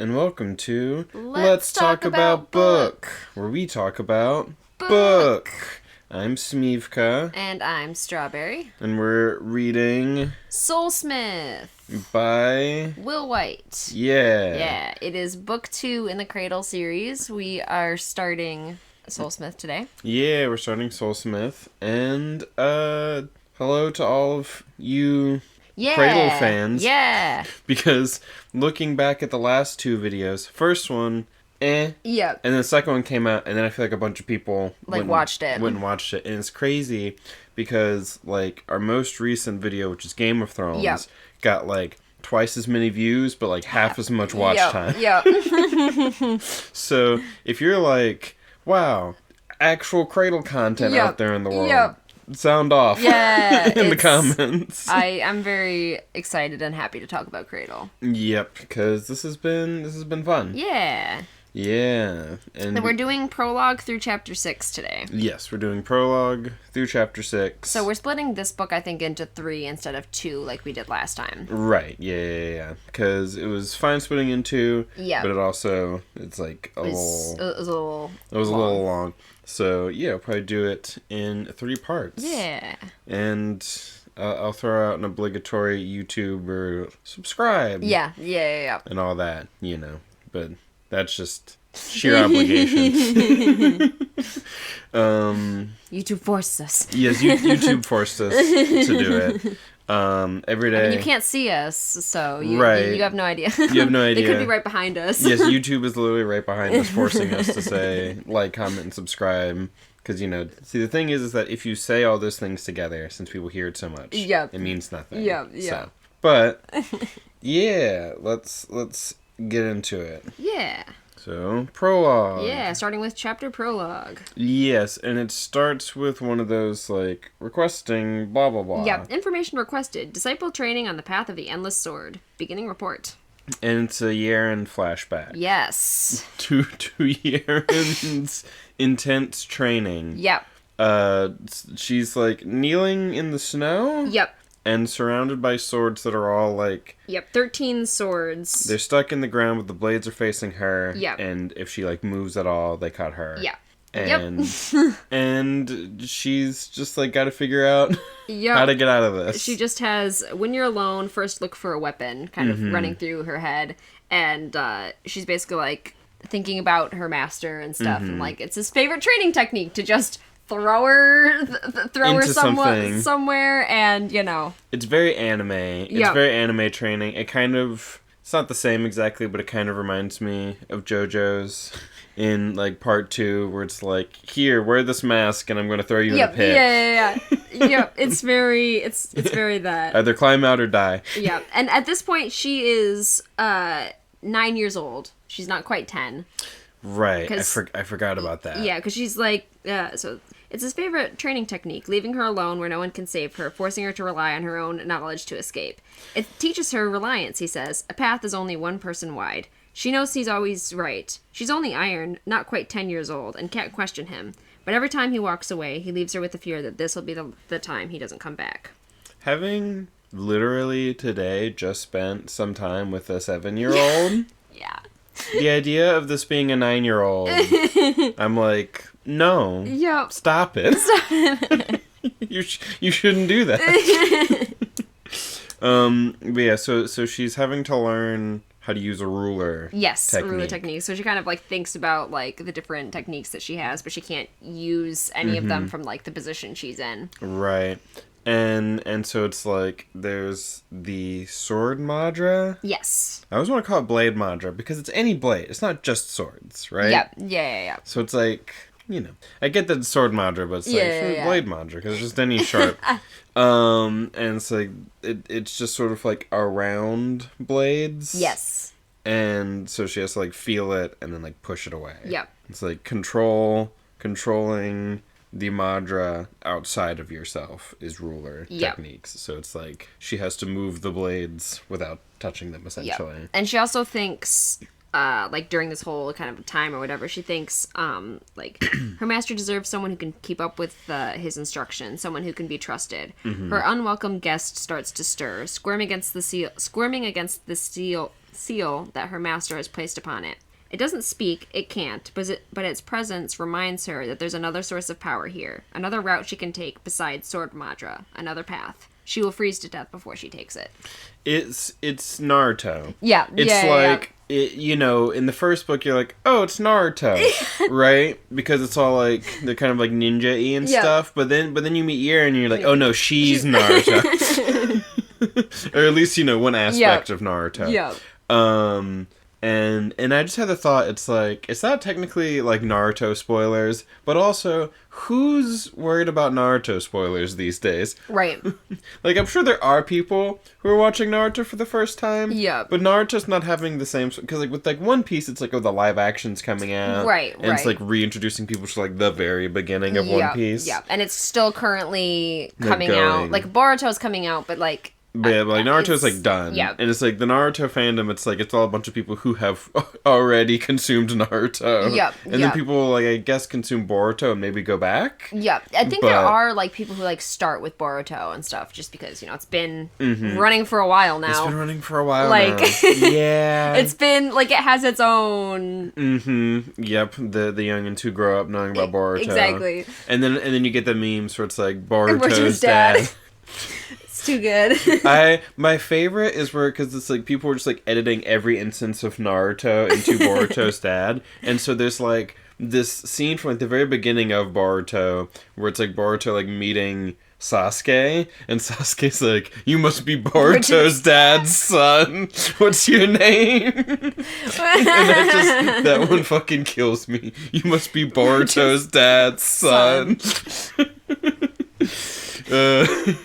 and welcome to Let's Talk About Book, where we talk about book. I'm Smeevca. And I'm Strawberry. And we're reading Soulsmith by Will Wight. Yeah, it is book 2 in the Cradle series. We are starting Soulsmith today. Yeah, we're starting Soulsmith. And hello to all of you Cradle fans. Yeah. Because looking back at the last two videos, first one, Yep. And the second one came out, and then I feel like a bunch of people watched it. Went and watched it. And it's crazy because, like, our most recent video, which is Game of Thrones, got, like, twice as many views, but, like, half as much watch time. Yep. So, if you're like, wow, actual Cradle content out there in the world, sound off in the comments. I'm very excited and happy to talk about Cradle. Yep, because this has been fun. Yeah. Yeah. And we're doing Prologue through Chapter 6 today. Yes, we're doing Prologue through Chapter 6. So we're splitting this book, I think, into 3 instead of 2 like we did last time. Right, yeah. Because it was fine splitting in 2, but it also, it's like It was a little long. So, yeah, I'll probably do it in 3 parts. Yeah. And I'll throw out an obligatory YouTube or subscribe. Yeah. And all that, you know. But that's just sheer obligation. YouTube forced us. Yes, YouTube forced us to do it. Every day. I mean, you can't see us, so you have no idea. You have no idea. They could be right behind us. Yes, YouTube is literally right behind us, forcing us to say, like, comment, and subscribe. Because, you know, see, the thing is that if you say all those things together, since people hear it so much, it means nothing. Yeah. So, but, yeah, let's get into it. Yeah. So, Prologue. Yeah, starting with chapter Prologue. Yes, and it starts with one of those, like, requesting blah, blah, blah. Yep, information requested. Disciple training on the path of the endless sword. Beginning report. And it's a Yaren flashback. Yes. To Yaren's intense training. Yep. She's, like, kneeling in the snow. Yep. And surrounded by swords that are all, like... Yep, 13 swords. They're stuck in the ground, but the blades are facing her. Yep. And if she, like, moves at all, they cut her. Yeah. And, and she's just, like, got to figure out how to get out of this. She just has, when you're alone, first look for a weapon, kind of running through her head. And she's basically, like, thinking about her master and stuff. And, like, it's his favorite training technique to just... throw her somewhere, and, you know. It's very anime. It's very anime training. It kind of... It's not the same exactly, but it kind of reminds me of JoJo's in, like, part 2, where it's like, here, wear this mask, and I'm going to throw you in a pit. Yeah. Yep, it's very that. Either climb out or die. Yeah, and at this point, she is 9 years old. She's not quite 10. Right, I forgot about that. Yeah, because she's like, so it's his favorite training technique, leaving her alone where no one can save her, forcing her to rely on her own knowledge to escape. It teaches her reliance, he says. A path is only one person wide. She knows he's always right. She's only iron, not quite 10 years old, and can't question him. But every time he walks away, he leaves her with the fear that this will be the time he doesn't come back. Having literally today just spent some time with a 7-year-old... Yeah. The idea of this being a 9-year-old, I'm like, no, stop it. You shouldn't do that. But yeah, so she's having to learn how to use a ruler. Yes, technique. ruler technique. So she kind of like thinks about like the different techniques that she has, but she can't use any of them from like the position she's in. Right. And so it's like, there's the sword madra. Yes. I always want to call it blade madra, because it's any blade. It's not just swords, right? Yep. Yeah. So it's like, you know, I get that it's sword madra, but it's blade madra, because it's just any sharp. And it's like, it's just sort of like around blades. Yes. And so she has to like feel it and then like push it away. Yep. It's like controlling the madra outside of yourself is ruler techniques. So it's like she has to move the blades without touching them, essentially. Yep. And she also thinks, like during this whole kind of time or whatever, she thinks, like her master deserves someone who can keep up with his instructions, someone who can be trusted. Her unwelcome guest starts to stir, squirming against the seal that her master has placed upon it. It doesn't speak, it can't, but its presence reminds her that there's another source of power here, another route she can take besides Sword Madra, another path. She will freeze to death before she takes it. It's Naruto. Yeah. It's like, it, you know, in the first book, you're like, oh, it's Naruto, right? Because it's all like, they're kind of like ninja-y and stuff. But then you meet Nier and you're like, oh no, she's Naruto. Or at least, you know, one aspect of Naruto. Yeah. And I just had the thought, it's like, it's not technically like Naruto spoilers, but also, who's worried about Naruto spoilers these days? Right. Like, I'm sure there are people who are watching Naruto for the first time. Yeah. But Naruto's not having the same, because like with like One Piece, it's like, oh, the live action's coming out. Right, and it's like reintroducing people to like the very beginning of One Piece. Yeah, and it's still currently coming out. Like, Boruto's coming out, but like... But yeah, like Naruto's like done. Yeah. And it's like the Naruto fandom, it's like it's all a bunch of people who have already consumed Naruto. Yep. And then people like I guess consume Boruto and maybe go back. Yeah. I think there are like people who like start with Boruto and stuff just because, you know, it's been running for a while now. It's been running for a while like, now. Yeah. It's been like it has its own Yep. The youngins who grow up knowing about Boruto. Exactly. And then you get the memes where it's like Boruto's dad. Too good. My favorite is where, because it's like people were just like editing every instance of Naruto into Boruto's dad, and so there's like this scene from like the very beginning of Boruto where it's like Boruto like meeting Sasuke, and Sasuke's like, you must be Boruto's dad's son. What's your name? And that one fucking kills me. You must be Boruto's dad's son.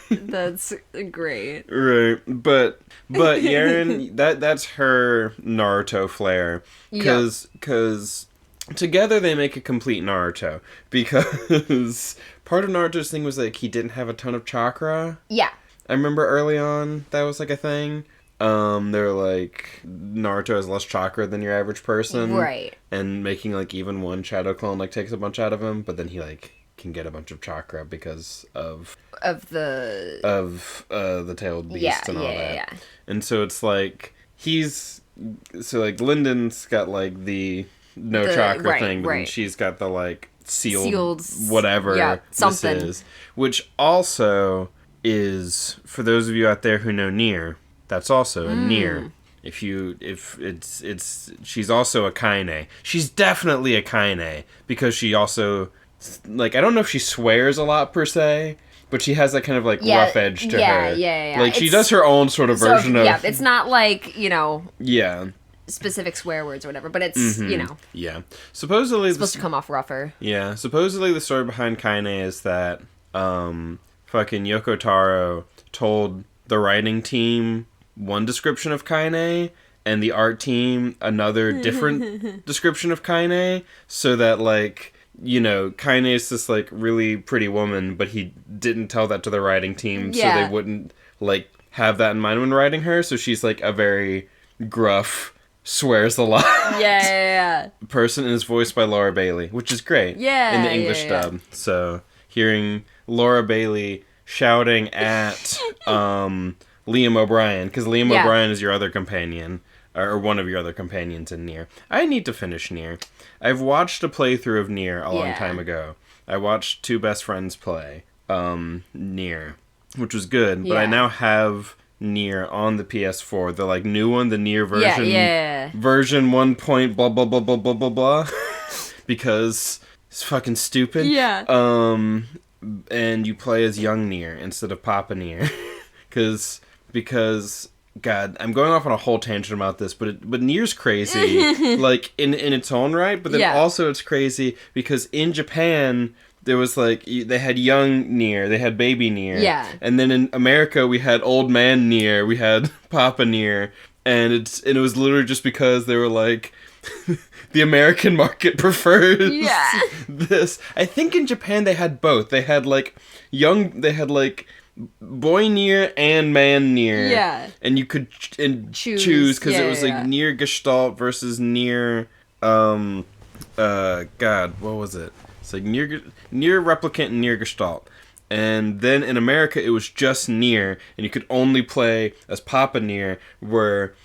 That's great. Right. But Yaren, that's her Naruto flair. Because together they make a complete Naruto. Because part of Naruto's thing was like he didn't have a ton of chakra. Yeah. I remember early on that was like a thing. They're like, Naruto has less chakra than your average person. Right. And making like even one shadow clone like takes a bunch out of him, but then he like can get a bunch of chakra because of the tailed beast and all that. Yeah. And so it's like like Lindon's got like the chakra thing, but then she's got the like sealed whatever something. This is, which also is, for those of you out there who know Nier, that's also a Nier. She's also a Kaine. She's definitely a Kaine because she also, like, I don't know if she swears a lot per se, but she has that kind of like rough edge to her. Yeah. Like she does her own sort of version of. Yeah, it's not like, you know. Yeah. Specific swear words or whatever, but it's, you know. Yeah. Supposedly. It's supposed to come off rougher. Yeah. Supposedly the story behind Kaine is that fucking Yoko Taro told the writing team one description of Kaine and the art team another different description of Kaine, so that like, you know, Kaine is this like really pretty woman, but he didn't tell that to the writing team so they wouldn't like have that in mind when writing her. So she's like a very gruff, swears a lot person, and is voiced by Laura Bailey, which is great in the English dub. So hearing Laura Bailey shouting at Liam O'Brien, because Liam O'Brien is your other companion, or one of your other companions in Nier. I need to finish Nier. I've watched a playthrough of Nier a long time ago. I watched two best friends play Nier, which was good, but I now have Nier on the PS4, the like new one, the Nier version, version 1. Blah blah blah blah blah blah blah, because it's fucking stupid. And you play as young Nier instead of Papa Nier, because God, I'm going off on a whole tangent about this, but Nier's crazy, like in its own right, but then also it's crazy because in Japan there was like, they had young Nier, they had baby Nier, and then in America we had old man Nier, we had Papa Nier, and it was literally just because they were like, the American market prefers this. I think in Japan they had both. They had like boy Nier and man Nier. And you could choose because it was like Nier Gestalt versus Nier God, what was it? It's like Nier Replicant and Nier Gestalt. And then in America it was just Nier, and you could only play as Papa Nier, where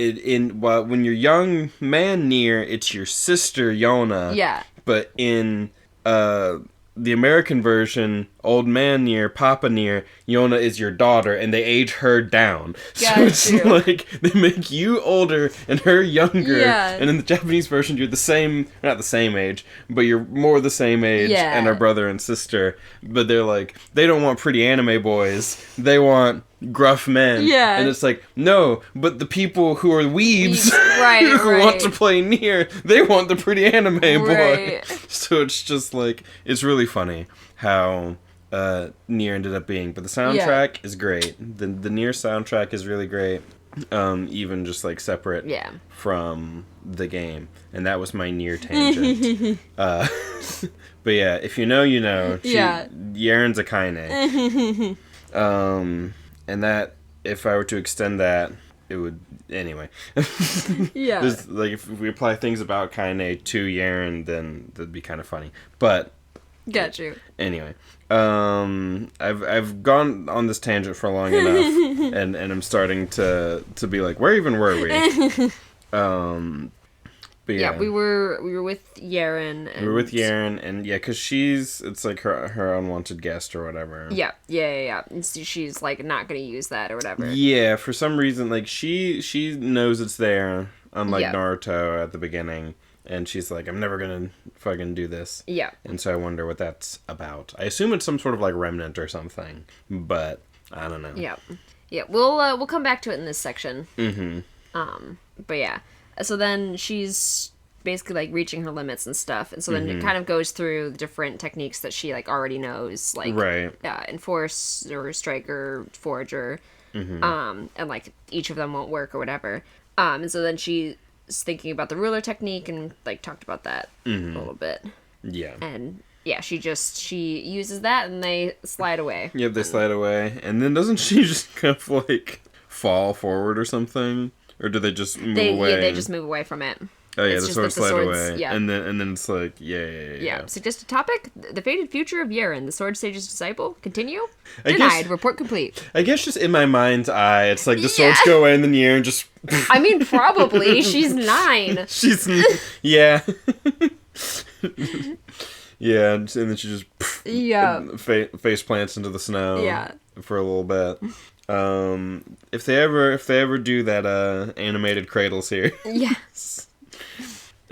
when you're young man Nier, it's your sister Yona. Yeah. But in the American version, old man Nier, Papa Nier, Yona is your daughter, and they age her down. So it's like they make you older and her younger. Yeah. And in the Japanese version, you're not the same age, but you're more the same age and are brother and sister. But they're like, they don't want pretty anime boys. They want gruff men. Yeah. And it's like, no, but the people who are weebs who want to play Nier, they want the pretty anime boy. So it's just like, it's really funny how Nier ended up being. But the soundtrack is great. The Nier soundtrack is really great. Even just like separate from the game. And that was my Nier tangent. But yeah, if you know, you know. Yaren's a Kaine. And that, if I were to extend that, it would, anyway. Like, if we apply things about Kaine to Yaren, then that'd be kind of funny. But. Got you. Anyway. I've gone on this tangent for long enough, and I'm starting to be like, where even were we? But yeah, we were with Yaren. We were with Yaren, and because it's like her unwanted guest or whatever. Yeah. And so she's like not gonna use that or whatever. Yeah, for some reason, like she knows it's there, unlike Naruto at the beginning, and she's like, I'm never gonna fucking do this. Yeah. And so I wonder what that's about. I assume it's some sort of like remnant or something, but I don't know. Yeah. Yeah, we'll come back to it in this section. But yeah. So then she's basically, like, reaching her limits and stuff. And so then it kind of goes through the different techniques that she, like, already knows. Like, Enforce, or Strike, or Forge, or, and, like, each of them won't work or whatever. And so then she's thinking about the ruler technique and, like, talked about that a little bit. Yeah. And, yeah, she uses that and they slide away. Yep, they slide away. And then doesn't she just kind of, like, fall forward or something? Or do they just move away? Yeah, they just move away from it. Oh yeah, the swords slide away. Yeah. And then it's like, yeah. Suggested topic: the fated future of Yaren, the Sword Sage's disciple. Continue. Denied. Report complete. I guess just in my mind's eye, it's like the swords go away and then Yaren just. I mean, probably. She's 9. Yeah. Yeah, and then she just face plants into the snow. Yeah. For a little bit. If they ever do that animated Cradle series. Yes.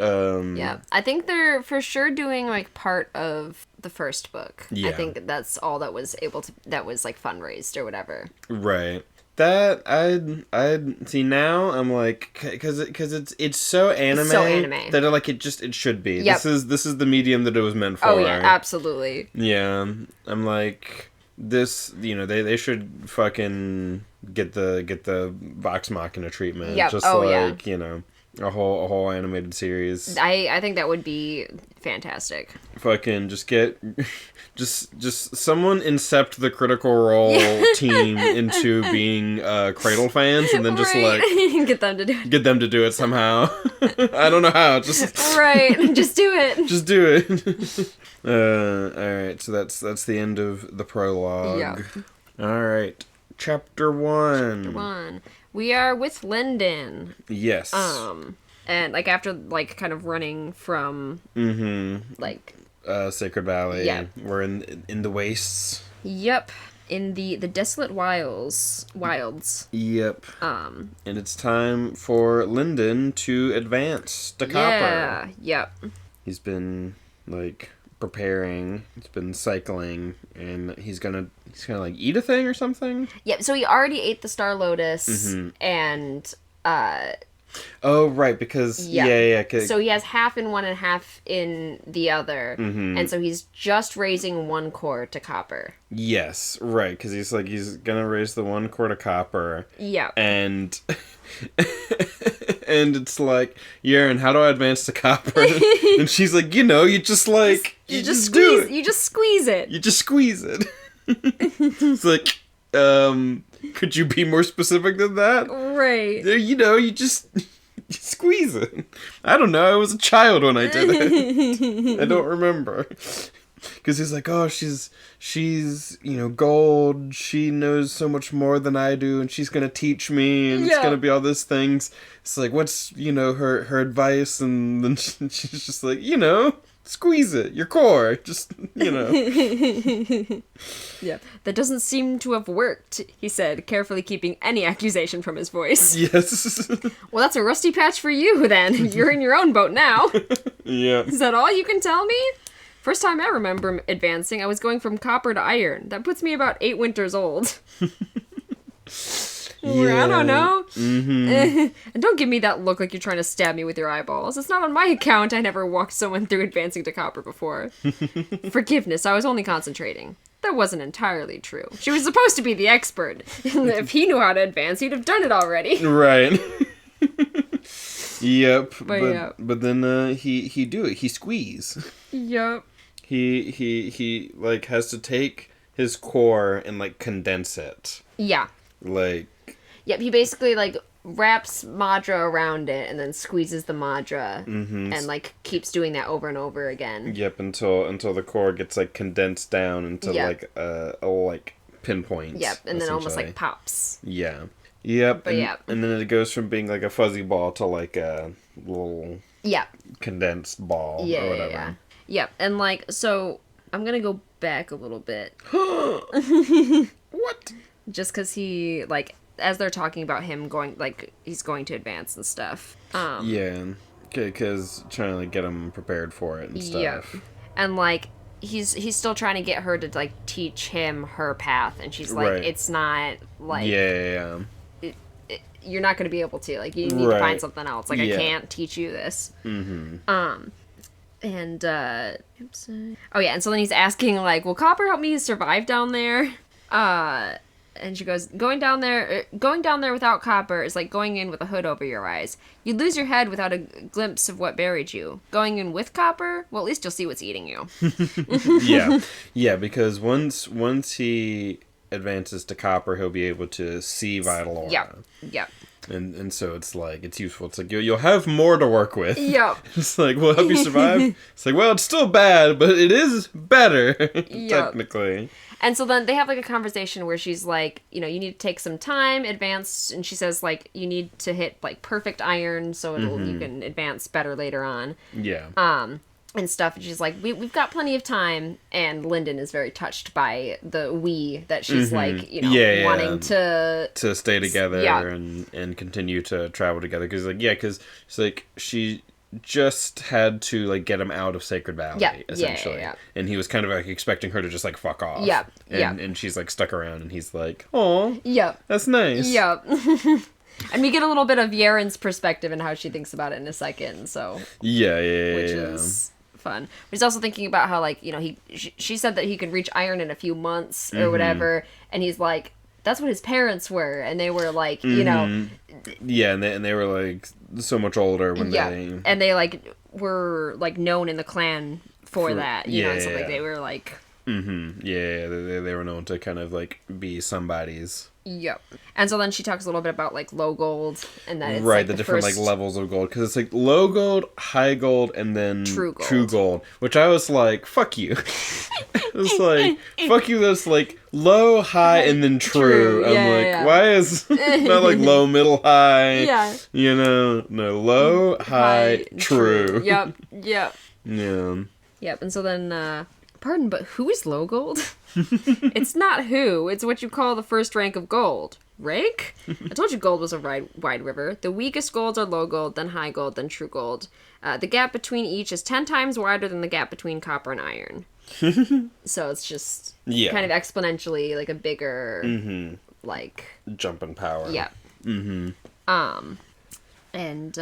I think they're for sure doing like part of the first book. Yeah. I think that's all that was like fundraised or whatever. Right. That I'd see now. I'm like, because it's so anime, that it should be. Yep. This is the medium that it was meant for. Oh yeah, absolutely. Yeah, I'm like. This, they should fucking get the Vox Machina treatment. Yep. Just a whole animated series. I think that would be fantastic. Fucking just get just someone incept the Critical Role team into being Cradle fans, and then just like get them to do it somehow. I don't know how. Just just do it. Just do it. Alright, so that's the end of the prologue. Yeah. Alright. Chapter 1. We are with Lindon. Yes. And like after like kind of running from like Sacred Valley. Yeah. We're in the wastes. Yep. In the desolate wilds. Yep. And it's time for Lindon to advance to Copper. Yeah. Yep. He's been like preparing. He's been cycling, and he's gonna like eat a thing or something. Yep. So he already ate the Star Lotus, and oh right, because yeah. So he has half in one and half in the other, and so he's just raising 1 core to Copper. Yes, right, because he's gonna raise the 1 core to Copper. Yeah. And and it's like, Yaren, how do I advance to Copper? And she's like, you just like you just squeeze it. You just squeeze it. You just squeeze it. It's like, could you be more specific than that? Right. You just squeeze it. I don't know. I was a child when I did it. I don't remember. Because he's like, oh, she's gold. She knows so much more than I do, and she's gonna teach me, and it's gonna be all these things. It's like, what's her advice? And then she's just like, squeeze it, your core, just Yeah, that doesn't seem to have worked, he said, carefully keeping any accusation from his voice. Yes. Well, that's a rusty patch for you, then. You're in your own boat now. Yeah. Is that all you can tell me? First time I remember advancing, I was going from copper to iron. That puts me about 8 winters old. Yeah. I don't know. Mm-hmm. And don't give me that look like you're trying to stab me with your eyeballs. It's not on my account. I never walked someone through advancing to copper before. Forgiveness, I was only concentrating. That wasn't entirely true. She was supposed to be the expert. If he knew how to advance, he'd have done it already. Right. Yep. But then he do it. He squeeze. Yep. He like has to take his core and like condense it. Yeah. Like. Yep, he basically, like, wraps Madra around it and then squeezes the Madra and, like, keeps doing that over and over again. Yep, until the core gets, like, condensed down into, like, a like, pinpoint. Yep, and then almost, like, pops. Yeah. Yep. But and then it goes from being, like, a fuzzy ball to, like, a little condensed ball or whatever. Yeah. Yep, and, like, so I'm gonna go back a little bit. What? Just because he, like... as they're talking about him going, like, he's going to advance and stuff. Yeah, because trying to, like, get him prepared for it and stuff. Yeah. And, like, he's still trying to get her to, like, teach him her path, and she's like, it's not, like... Yeah. You're not going to be able to. Like, you need to find something else. Like, I can't teach you this. Mm-hmm. And, oh, yeah, and so then he's asking, like, will Copper help me survive down there? And she goes, going down there without copper is like going in with a hood over your eyes. You'd lose your head without a glimpse of what buried you. Going in with copper, well, at least you'll see what's eating you. Yeah, because once he advances to copper, he'll be able to see vital aura. Yep. And so it's like, it's useful. It's like, you'll have more to work with. Yep. It's like, we'll help you survive. It's like, well, it's still bad, but it is better, technically. And so then they have, like, a conversation where she's like, you need to take some time, advance, and she says, like, you need to hit, like, perfect iron so you can advance better later on. Yeah. And stuff, and she's like, we've got plenty of time, and Lindon is very touched by the we that she's, like, wanting to stay together and continue to travel together, because she's like, she just had to, like, get him out of Sacred Valley, essentially. And he was kind of, like, expecting her to just, like, fuck off. And she's, like, stuck around, and he's like, oh, that's nice. And we get a little bit of Yaren's perspective and how she thinks about it in a second, so... Which is fun. But he's also thinking about how, like, she said that he could reach iron in a few months or whatever, and he's like, that's what his parents were, and they were, like, Yeah, and they were, like, so much older when they... And they, like, were, like, known in the clan for that, you know, so, like, they were, like... Mm-hmm. Yeah, they were known to kind of, like, be somebody's. Yep. And so then she talks a little bit about, like, low gold, and that it's, right, like, the different, like, levels of gold, because it's, like, low gold, high gold, and then true gold, which I was like, fuck you. It's like, fuck you, that's, like, low, high, and then true. I'm why is not, like, low, middle, high? No, low, high, true. Yep. Yeah. Yep, and so then, pardon, but who is low gold? It's not who, it's what you call the first rank of gold. Rank? I told you gold was a wide river. The weakest golds are low gold, then high gold, then true gold. The gap between each is 10 times wider than the gap between copper and iron. So it's just kind of exponentially, like, a bigger, like... jump in power. Yeah. And,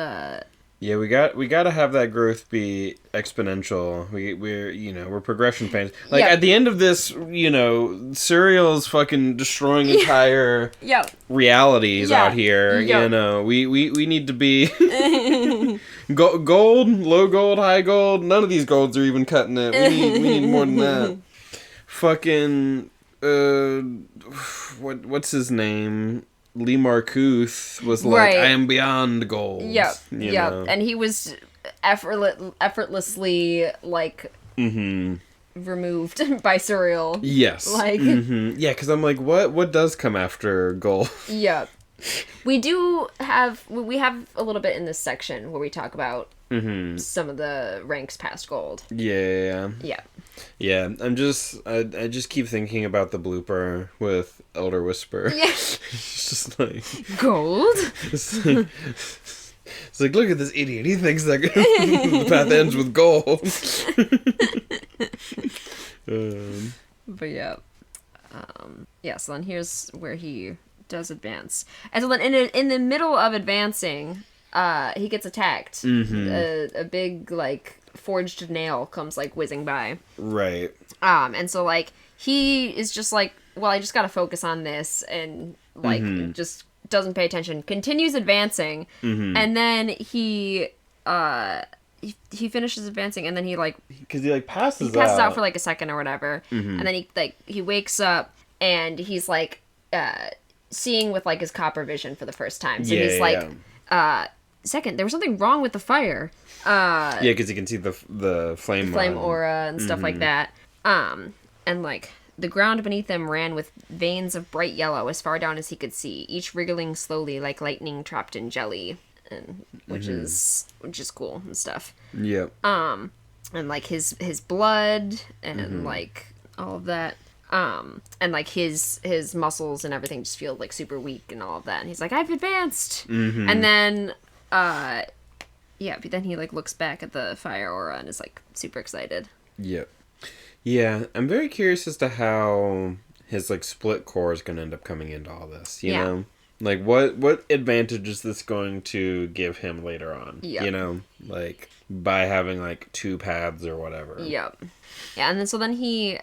yeah, we got to have that growth be exponential. We're progression fans. Like, at the end of this, Serial's fucking destroying entire realities out here. We need to be gold, low gold, high gold. None of these golds are even cutting it. We need more than that. Fucking what's his name? Lee Marcuth was like, I am beyond gold. Yep. And he was effortlessly, like, removed by Surreal. Yes. Like, yeah, because I'm like, what does come after gold? Yeah. We have a little bit in this section where we talk about some of the ranks past gold. Yeah. Yeah, I just keep thinking about the blooper with Elder Whisper. Yeah. It's just like... Gold? It's like, look at this idiot. He thinks that the path ends with gold. But yeah. So then here's where he does advance. And so then in the middle of advancing, he gets attacked. A big, like, forged nail comes, like, whizzing by. Right. And so, like, he is just like, well, I just gotta focus on this, and, like, just doesn't pay attention, continues advancing, and then he finishes advancing, and then he, like... Because he, like, passes out for, like, a second or whatever, and then he wakes up, and he's, like, seeing with, like, his copper vision for the first time. So he's like, second, there was something wrong with the fire. Yeah, because you can see the flame aura and stuff like that. And, like, the ground beneath him ran with veins of bright yellow as far down as he could see, each wriggling slowly like lightning trapped in jelly, and which is cool and stuff. Yep. And, like, his blood and like all of that. And, like, his muscles and everything just feel, like, super weak and all of that. And he's like, I've advanced! And then, but then he, like, looks back at the fire aura and is, like, super excited. Yep. Yeah, I'm very curious as to how his, like, split core is going to end up coming into all this, you know? Like, what advantage is this going to give him later on? Yep. You know? Like, by having, like, two paths or whatever. Yep. Yeah, and then he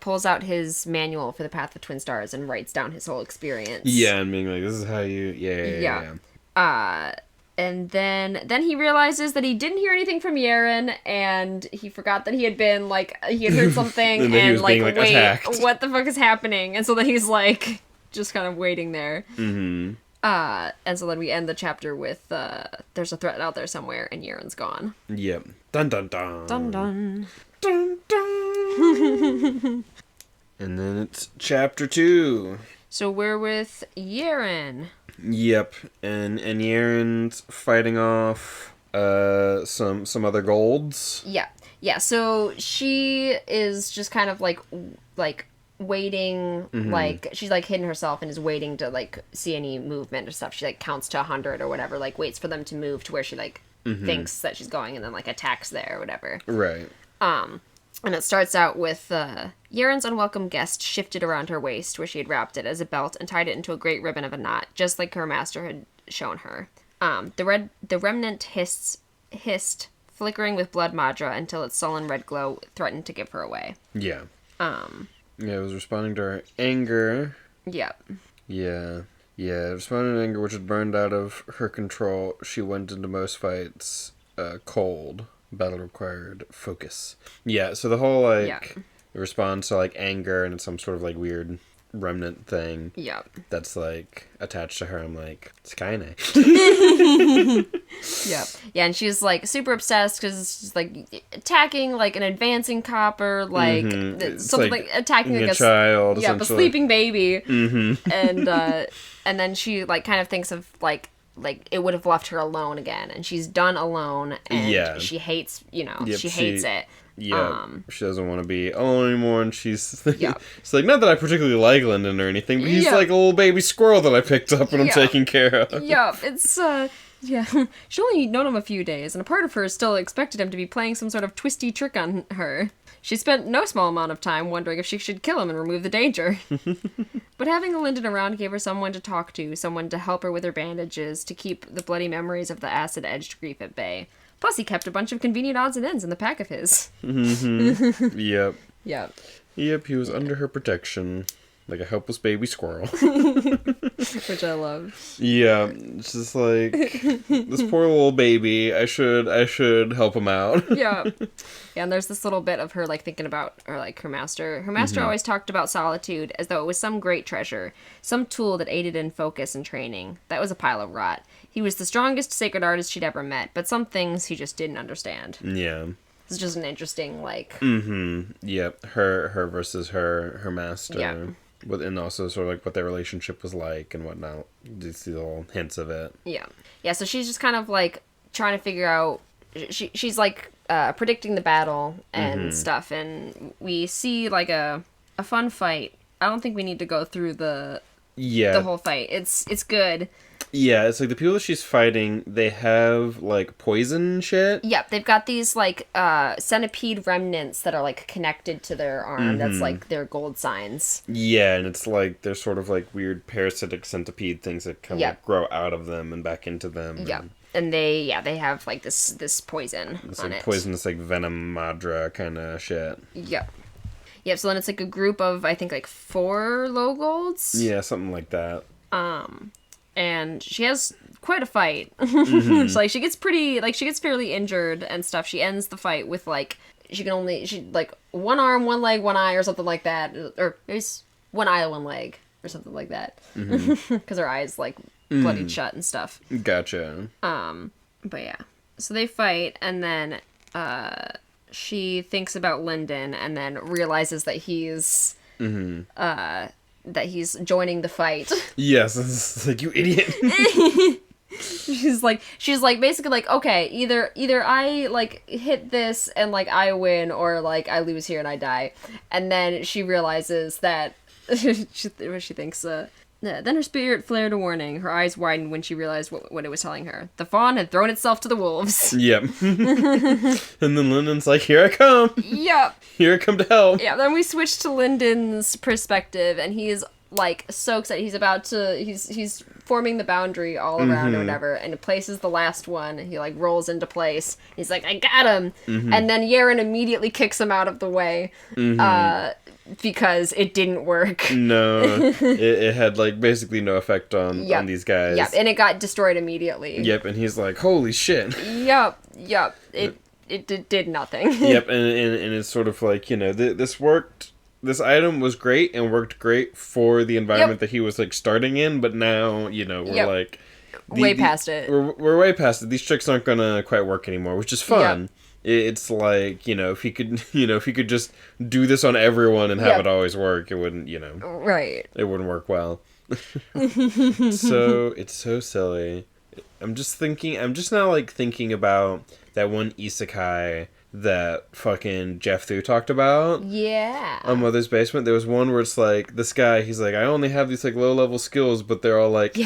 pulls out his manual for the Path of Twin Stars and writes down his whole experience. Yeah, and being like, this is how you... Yeah. And then he realizes that he didn't hear anything from Yeren, and he forgot that he had been, like, he had heard something, and like, wait, attacked. What the fuck is happening? And so then he's, like, just kind of waiting there. And so then we end the chapter with, there's a threat out there somewhere, and Yeren's gone. Yep. Dun dun dun. Dun dun. Dun dun. And then it's chapter 2. So we're with Yeren. Yep, and Yeren's fighting off some other golds. Yeah. So she is just kind of like waiting, like she's like hidden herself and is waiting to like see any movement or stuff. She like counts to 100 or whatever, like waits for them to move to where she like thinks that she's going, and then like attacks there or whatever. Right. And it starts out with Yeren's unwelcome guest shifted around her waist, where she had wrapped it as a belt and tied it into a great ribbon of a knot, just like her master had shown her. The remnant hissed, flickering with blood madra until its sullen red glow threatened to give her away. Yeah. Yeah, it was responding to her anger. Yep. Yeah, responding to anger which had burned out of her control. She went into most fights cold. Battle required focus. Yeah, so the whole, like, it responds to, like, anger, and it's some sort of, like, weird remnant thing. Yep. That's, like, attached to her. I'm like, Skyne. Yep. Yeah, and she's, like, super obsessed because she's, like, attacking, like, an advancing copper, like, something like attacking, like, a child, a sleeping baby. And then she, like, kind of thinks of, like it would have left her alone again, and she's done alone, and she hates, she hates it. Yeah, she doesn't want to be alone anymore, and she's it's like, not that I particularly like Lindon or anything, but he's like a little baby squirrel that I picked up and I'm taking care of. Yeah, it's she's only known him a few days, and a part of her still expected him to be playing some sort of twisty trick on her. She spent no small amount of time wondering if she should kill him and remove the danger. But having Lindon around gave her someone to talk to, someone to help her with her bandages, to keep the bloody memories of the acid-edged grief at bay. Plus, he kept a bunch of convenient odds and ends in the pack of his. Yep. Yep. Yep, he was under her protection. Like a helpless baby squirrel. Which I love. Yeah, it's just like, this poor little baby, I should help him out. Yeah, and there's this little bit of her, like, thinking about her, like, her master. Her master always talked about solitude as though it was some great treasure, some tool that aided in focus and training. That was a pile of rot. He was the strongest sacred artist she'd ever met, but some things he just didn't understand. Yeah. It's just an interesting, like... Yep. Her versus her master. Yeah. And also sort of like what their relationship was like and whatnot. Just the little hints of it. Yeah. Yeah, so she's just kind of, like, trying to figure out... She's, like, predicting the battle and stuff, and we see, like, a fun fight. I don't think we need to go through the whole fight. It's good. Yeah, it's like the people that she's fighting, they have, like, poison shit. Yep, they've got these, like, centipede remnants that are, like, connected to their arm. That's, like, their gold signs. Yeah, and it's, like, they're sort of, like, weird parasitic centipede things that kind of like, grow out of them and back into them. Yep. And they have, like, this poison it's on like it. Poisonous, like, venom madra kind of shit. Yep. Yep, so then it's, like, a group of, I think, like, 4 low golds. Yeah, something like that. And she has quite a fight. So, like, she gets fairly injured and stuff. She ends the fight with, like, like, one arm, one leg, one eye, or something like that. Or there's one eye, one leg, or something like that. Because her eye's, like, bloodied shut and stuff. Gotcha. But yeah. So they fight, and then, she thinks about Lindon, and then realizes that he's, that he's joining the fight. Yes, it's like, you idiot. she's like basically like, okay, either I like hit this and like I win, or like I lose here and I die. And then she realizes that she thinks then her spirit flared a warning. Her eyes widened when she realized what it was telling her. The fawn had thrown itself to the wolves. Yep. And then Lindon's like, here I come. Yep. Here I come to help. Yeah, then we switch to Lindon's perspective, and he's, like, so excited. He's forming the boundary all around or whatever, and places the last one. He, like, rolls into place. He's like, I got him! And then Yaren immediately kicks him out of the way. Because it didn't work. No, it had, like, basically no effect on these guys. Yep, and it got destroyed immediately. Yep, and he's like, holy shit. Yep. It did nothing. Yep, and it's sort of like, you know, this worked. This item was great and worked great for the environment that he was, like, starting in, but now, you know, we're, like... way past it. We're way past it. These tricks aren't gonna quite work anymore, which is fun. Yep. It's like, you know, if he could just do this on everyone and have it always work, it wouldn't, you know. Right. It wouldn't work well. So, it's so silly. I'm just now, like, thinking about that one isekai that fucking Jeff Thu talked about. Yeah. On Mother's Basement. There was one where it's like, this guy, he's like, I only have these, like, low-level skills, but they're all, like,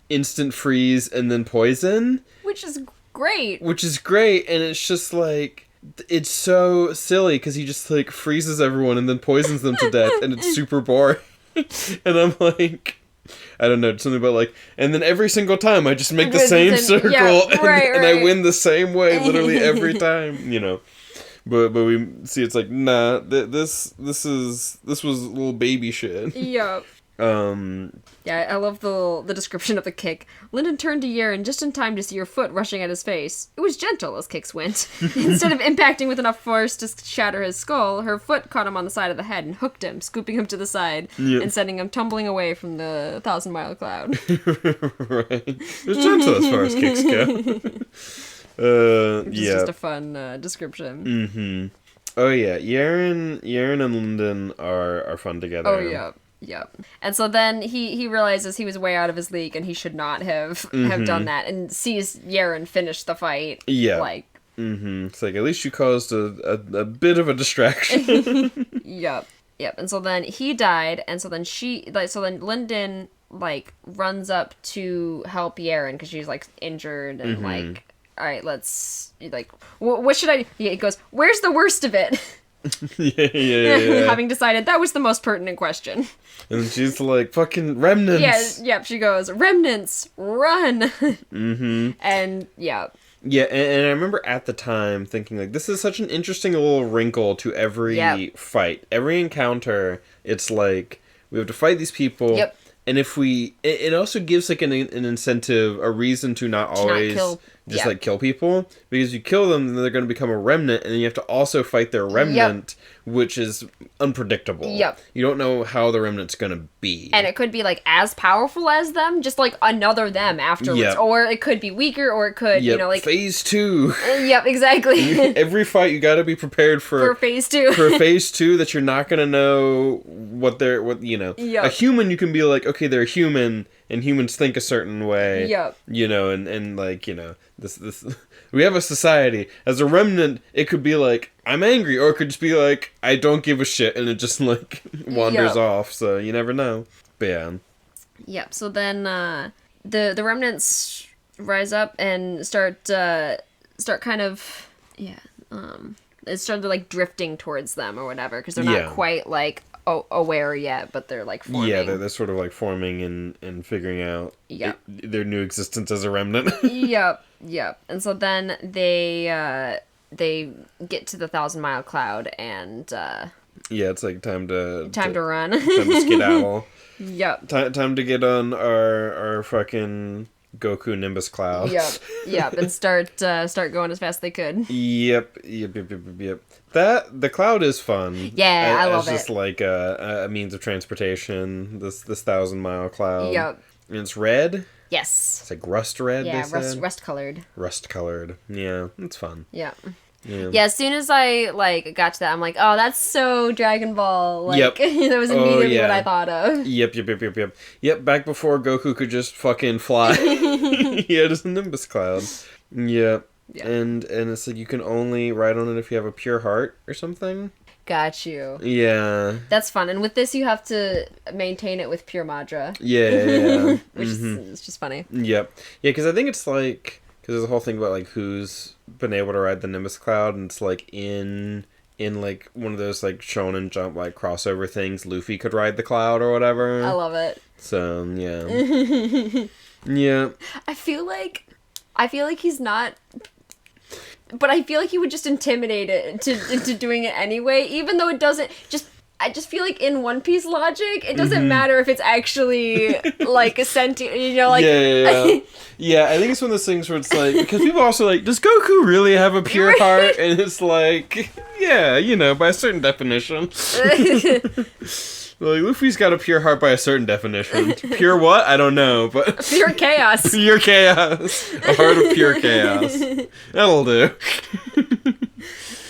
instant freeze and then poison. Which is great, and it's just like, it's so silly because he just like freezes everyone and then poisons them to death, and it's super boring. And I'm like, I don't know, something about like, and then every single time I just make the same circle and I win the same way literally every time, you know. But we see it's like, nah, this was little baby shit. Yep. Yeah, I love the description of the kick. Lindon turned to Yaren just in time to see her foot rushing at his face. It was gentle as kicks went. Instead of impacting with enough force to shatter his skull, her foot caught him on the side of the head and hooked him, scooping him to the side and sending him tumbling away from the 1,000-mile cloud. Right. It was gentle as far as kicks go. Which is just a fun description. Oh yeah, Yaren and Lindon are fun together. Oh yeah. Yeah. And so then he realizes he was way out of his league and he should not have done that, and sees Yaren finish the fight. Yeah. Like, It's like, at least you caused a bit of a distraction. Yep. And so then he died, and so then Lindon, like, runs up to help Yaren because she's, like, injured and, like, all right, let's, like, what should I do? He goes, where's the worst of it? Yeah. Having decided that was the most pertinent question. And she's like, fucking remnants. Yeah, she goes, remnants, run. And, yeah. Yeah, and I remember at the time thinking, like, this is such an interesting little wrinkle to every fight. Every encounter, it's like, we have to fight these people. Yep. And if it also gives, like, an incentive, a reason to not always just like kill people, because you kill them and they're going to become a remnant, and then you have to also fight their remnant, which is unpredictable. You don't know how the remnant's going to be, and it could be like as powerful as them, just like another them afterwards, or it could be weaker, or it could you know, like phase 2. Exactly. Every fight you got to be prepared for phase 2. For phase 2, that you're not going to know what you know. A human, you can be like, okay, they're human, and humans think a certain way. You know, and like, you know, this we have a society. As a remnant, it could be like, I'm angry, or it could just be like, I don't give a shit, and it just like wanders off. So you never know. But yeah. So then the remnants rise up and start kind of it started like drifting towards them or whatever, because they're not quite like aware yet, but they're like forming. Yeah, they're sort of like forming and figuring out their new existence as a remnant. And so then they get to the 1,000-mile cloud, and it's like time to run. Time to skedaddle. Time to get on our fucking Goku Nimbus cloud. And start going as fast as they could. Yep. The cloud is fun. Yeah, I love it. It's just like a means of transportation. This 1,000-mile cloud. And it's red. Yes. It's like rust red. Yeah, rust colored. Rust colored. Yeah, it's fun. Yeah, as soon as I like got to that, I'm like, oh, that's so Dragon Ball. Like, that was immediately what I thought of. Yep, back before Goku could just fucking fly. He had his Nimbus cloud. Yep. And it's like you can only ride on it if you have a pure heart or something. Got you. Yeah. That's fun. And with this, you have to maintain it with pure Madra. Yeah. Which is just funny. Yep. Yeah, because I think it's like... Because there's a whole thing about, like, who's been able to ride the Nimbus Cloud, and it's, like, in like, one of those, like, Shonen Jump, like, crossover things, Luffy could ride the cloud or whatever. I love it. So, yeah. Yeah. I feel like he's not... But I feel like he would just intimidate it into doing it anyway, even though it doesn't... I just feel like in One Piece logic, it doesn't matter if it's actually, like, a sentient, you know, like... Yeah, I think it's one of those things where it's like... Because people are also like, does Goku really have a pure heart? And it's like, yeah, you know, by a certain definition. Like, Luffy's got a pure heart by a certain definition. Pure what? I don't know, but... Pure chaos. Pure chaos. A heart of pure chaos. That'll do.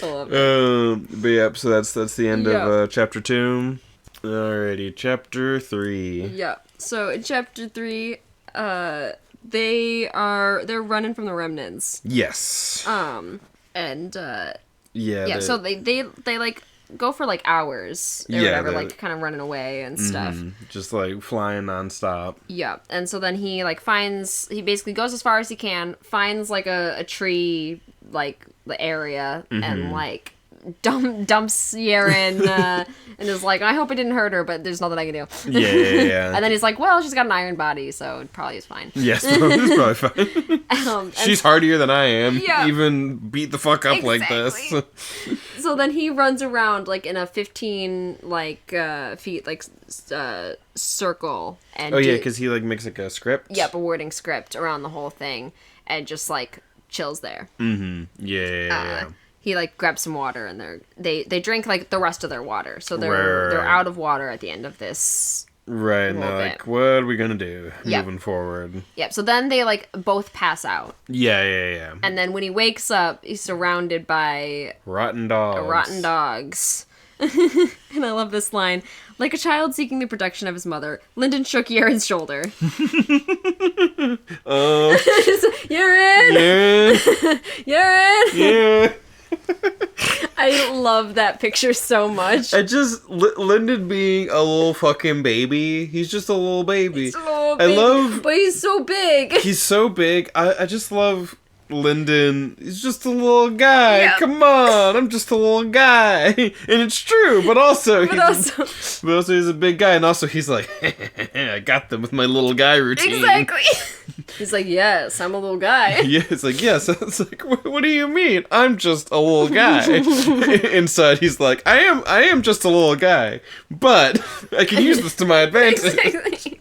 I love it. But yep, so that's the end of chapter 2. Alrighty, chapter 3. Yeah. So in chapter 3, they're running from the remnants. Yes. And so they like go for like hours or whatever, like kind of running away and stuff. Just like flying nonstop. Yeah. And so then he basically goes as far as he can, finds like a tree, like the area, and like dumps Yeren and is like, I hope it didn't hurt her, but there's nothing I can do. Yeah. And then he's like, well, she's got an iron body, so it probably is fine. Yes, it's probably fine. She's hardier than I am. Yeah. Even beat the fuck up like this. So then he runs around like in a 15 feet circle. And because he like makes like a script. Yep, a wording script around the whole thing, and just like chills there. Yeah. He like grabs some water, and they drink like the rest of their water, so they're out of water at the end of this. Right, and they're like, what are we gonna do moving forward? Yep. So then they like both pass out. Yeah. And then when he wakes up, he's surrounded by rotten dogs. And I love this line. Like a child seeking the protection of his mother, Lindon shook Yeren's shoulder. Yeren! I love that picture so much. Lindon being a little fucking baby. He's just a little baby. He's a little baby. But he's so big. He's so big. I just love Lindon. He's just a little guy. Yep. Come on, I'm just a little guy. And it's true, but also he's a big guy, and also he's like, I got them with my little guy routine. Exactly. He's like, yes, I'm a little guy. Yeah, it's like, yes. It's like, what do you mean? I'm just a little guy. Inside, he's like, I am just a little guy, but I can use this to my advantage. Exactly.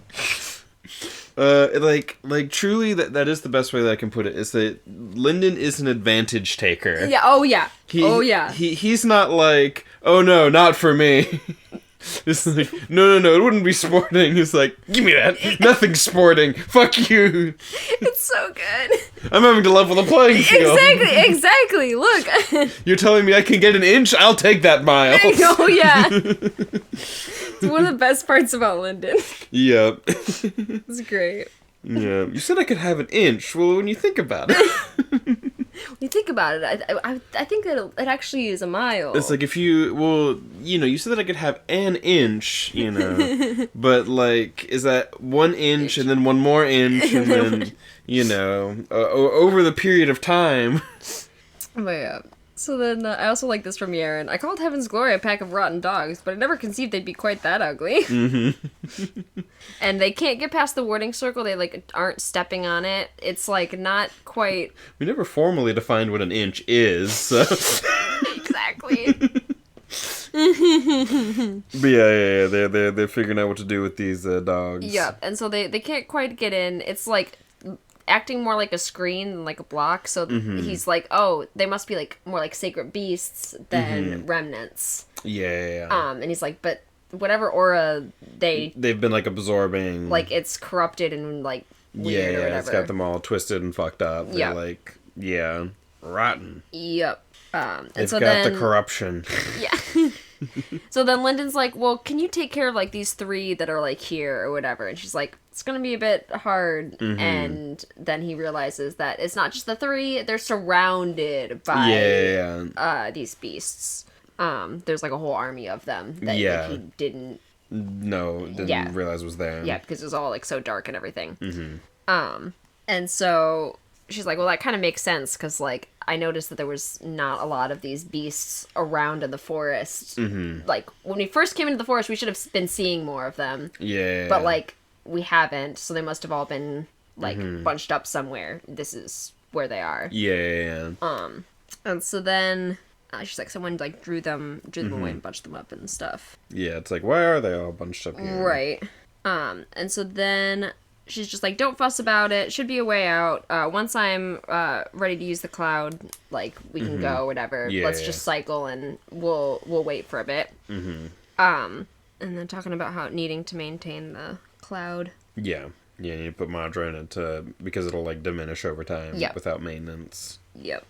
Truly, that is the best way that I can put it, is that Lindon is an advantage taker. Yeah, oh yeah. He's not like, oh no, not for me. It's like, no, it wouldn't be sporting. It's like, give me that. Nothing's sporting. Fuck you. It's so good. I'm having to level the playing field. Exactly. Look. You're telling me I can get an inch? I'll take that mile. Oh, yeah. It's one of the best parts about Lindon. Yep. It's great. Yeah. You said I could have an inch. Well, when you think about it. When you think about it, I think that it actually is a mile. It's like if you, you said that I could have an inch, but like, is that 1 inch and then one more inch and then, over the period of time. But yeah. So then, I also like this from Nier. I called Heaven's Glory a pack of rotten dogs, but I never conceived they'd be quite that ugly. Mm-hmm. And they can't get past the warding circle. They, aren't stepping on it. It's, not quite... We never formally defined what an inch is, so... Exactly. But yeah, they're figuring out what to do with these dogs. Yep, and so they can't quite get in. It's, acting more like a screen than like a block, so he's like, oh, they must be more like sacred beasts than remnants. Yeah. And he's like, but whatever aura they've been absorbing, it's corrupted and weird or whatever. It's got them all twisted and fucked up. They're rotten. Yep. They've got the corruption. Yeah. So then Lindon's like, well, can you take care of these 3 that are here or whatever? And she's like, it's gonna be a bit hard. And then he realizes that it's not just the 3; they're surrounded by these beasts. There's a whole army of them that he didn't realize was there. Yeah, because it was all so dark and everything. And so she's like, well, that kind of makes sense because I noticed that there was not a lot of these beasts around in the forest. When we first came into the forest, we should have been seeing more of them. Yeah. But we haven't, so they must have all been bunched up somewhere. This is where they are. Yeah. And so then she's like, someone drew them away and bunched them up and stuff. Yeah, it's like, why are they all bunched up here? Right. And so then she's just like, don't fuss about it. Should be a way out. Once I'm ready to use the cloud, we can go, whatever. Yeah, Let's just cycle and we'll wait for a bit. And then talking about how needing to maintain the cloud. Yeah, you need to put Madra in it because it'll diminish over time without maintenance. Yep.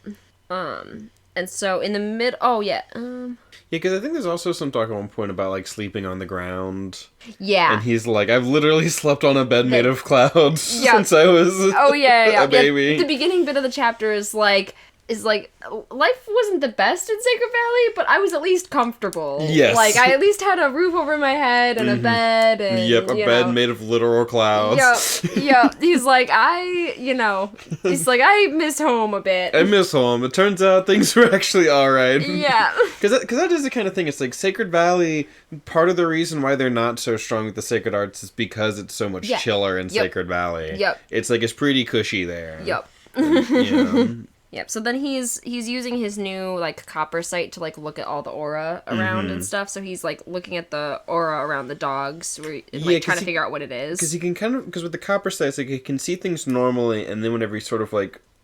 And so in the mid... Oh, yeah. Yeah, because I think there's also some talk at one point about, sleeping on the ground. Yeah. And he's like, I've literally slept on a bed made of clouds since I was a baby. The beginning bit of the chapter is life wasn't the best in Sacred Valley, but I was at least comfortable. Yes. I at least had a roof over my head and a bed. And, a bed made of literal clouds. Yep. He's like, I miss home a bit. I miss home. It turns out things were actually alright. Yeah. Because that is the kind of thing, it's Sacred Valley, part of the reason why they're not so strong with the sacred arts is because it's so much chiller in Sacred Valley. Yep. It's pretty cushy there. Yep. Yep, so then he's using his new, copper sight to, look at all the aura around and stuff. So he's, looking at the aura around the dogs, trying to figure out what it is. Because he can because with the copper sight, he can see things normally, and then whenever he sort of,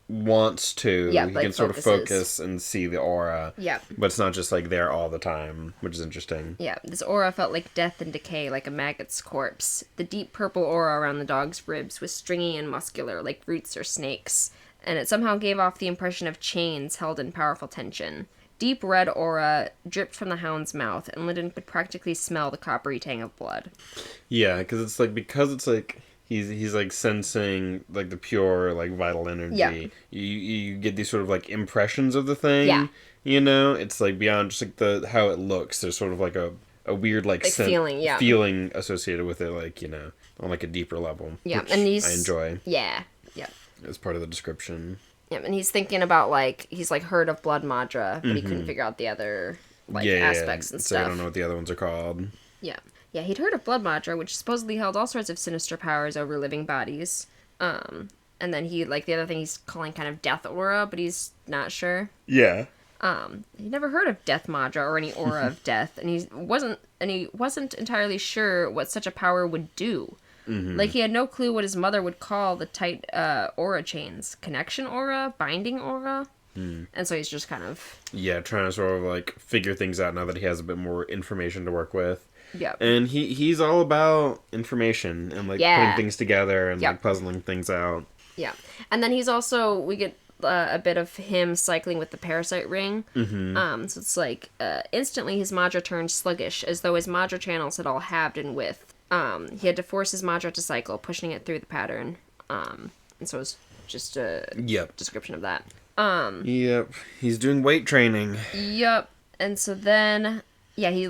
wants to, he can sort of focus and see the aura. Yeah. But it's not just, there all the time, which is interesting. Yeah, this aura felt like death and decay, like a maggot's corpse. The deep purple aura around the dog's ribs was stringy and muscular, like roots or snakes. And it somehow gave off the impression of chains held in powerful tension. Deep red aura dripped from the hound's mouth, and Lindon could practically smell the coppery tang of blood. Yeah, because it's he's sensing the pure vital energy. Yeah. You get these sort of impressions of the thing. Yeah. It's beyond just the how it looks. There's sort of a weird feeling associated with it, on a deeper level. Yeah, which and I enjoy. Yeah. As part of the description. Yeah, and he's thinking about he's heard of Blood Madra, but he couldn't figure out the other aspects and stuff. I don't know what the other ones are called. Yeah. Yeah, he'd heard of Blood Madra, which supposedly held all sorts of sinister powers over living bodies. And then he the other thing he's calling kind of Death Aura, but he's not sure. Yeah. He'd never heard of Death Madra or any aura of death, and he wasn't entirely sure what such a power would do. Mm-hmm. Like, he had no clue what his mother would call the tight aura chains. Connection aura? Binding aura? And so he's just kind of... Yeah, trying to sort of, like, figure things out now that he has a bit more information to work with. Yep. And he's all about information and, like, putting things together and, like, puzzling things out. Yeah. And then he's also... We get a bit of him cycling with the parasite ring. Mm-hmm. So it's like, instantly his Madra turned sluggish, as though his Madra channels had all halved in width. He had to force his Madra to cycle, pushing it through the pattern. And so it's just a description of that. Yep. He's doing weight training. Yep. And so then, yeah, here's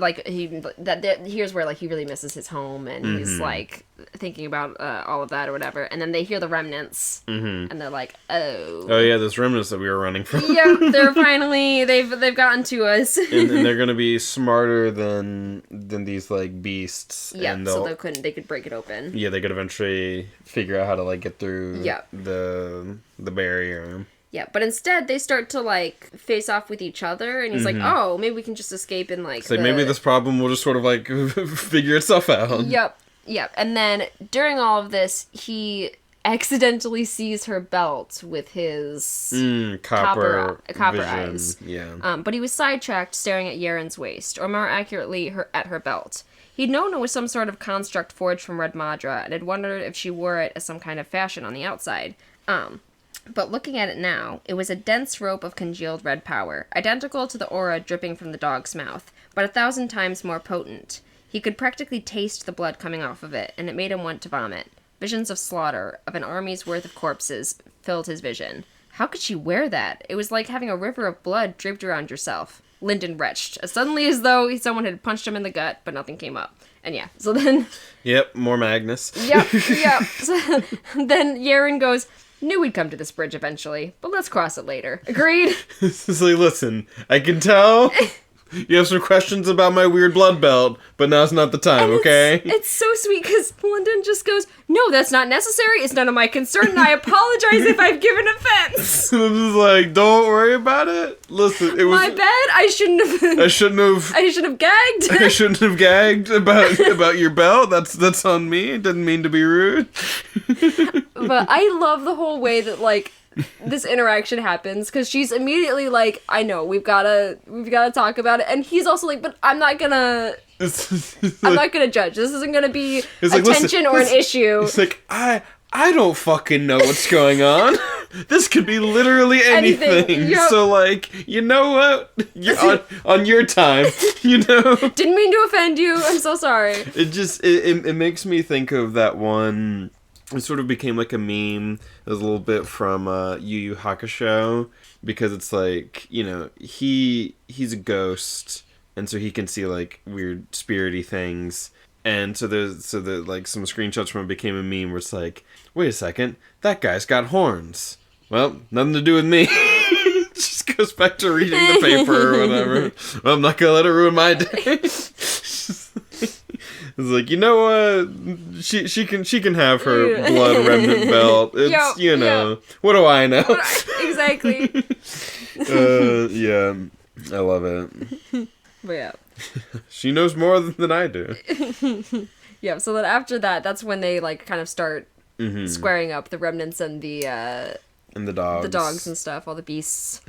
where, like, he really misses his home, and he's, like, thinking about all of that or whatever. And then they hear the remnants, and they're like, oh. Oh, yeah, those remnants that we were running from. Yep, they're finally, they've gotten to us. and they're gonna be smarter than these, like, beasts. Yeah, so they could break it open. Yeah, they could eventually figure out how to, like, get through the barrier. Yeah, but instead they start to, like, face off with each other, and he's like, oh, maybe we can just escape in, like, maybe this problem will just sort of, like, figure itself out. Yep. And then, during all of this, he accidentally sees her belt with his copper eyes. Yeah. But he was sidetracked staring at Yaren's waist, or more accurately, at her belt. He'd known it was some sort of construct forged from red Madra, and had wondered if she wore it as some kind of fashion on the outside. But looking at it now, it was a dense rope of congealed red power, identical to the aura dripping from the dog's mouth, but 1,000 times more potent. He could practically taste the blood coming off of it, and it made him want to vomit. Visions of slaughter, of an army's worth of corpses, filled his vision. How could she wear that? It was like having a river of blood draped around yourself. Lindon retched, as suddenly as though someone had punched him in the gut, but nothing came up. And yeah, so then... Yep, more Magnus. Yep. So then Yaren goes... Knew we'd come to this bridge eventually, but let's cross it later. Agreed? It's like, listen, I can tell you have some questions about my weird blood belt, but now's not the time, okay? It's so sweet, because Lindon just goes, no, that's not necessary, it's none of my concern, and I apologize if I've given offense. I'm just like, don't worry about it. Listen, it was... My bad, I shouldn't have... I should have gagged. I shouldn't have gagged about your belt. That's on me. Didn't mean to be rude. But I love the whole way that, like, this interaction happens, because she's immediately like, I know, we've gotta talk about it, and he's also like, but I'm not gonna judge. This isn't gonna be attention or an issue. It's like, I don't fucking know what's going on. This could be literally anything. Yep. So, like, you know what? You're on your time, you know? Didn't mean to offend you. I'm so sorry. It makes me think of that one... It sort of became like a meme. It was a little bit from Yu Yu Hakusho, because it's like, you know, he's a ghost, and so he can see like weird spirity things, and so the like some screenshots from it became a meme where it's like, wait a second, that guy's got horns. Well, nothing to do with me. Just goes back to reading the paper or whatever. Well, I'm not gonna let it ruin my day. It's like, you know what? She can have her blood remnant belt. It's what do I know? Exactly. Yeah, I love it. But yeah, she knows more than I do. Yeah. So then after that, that's when they like kind of start squaring up the remnants and the dogs and stuff, all the beasts.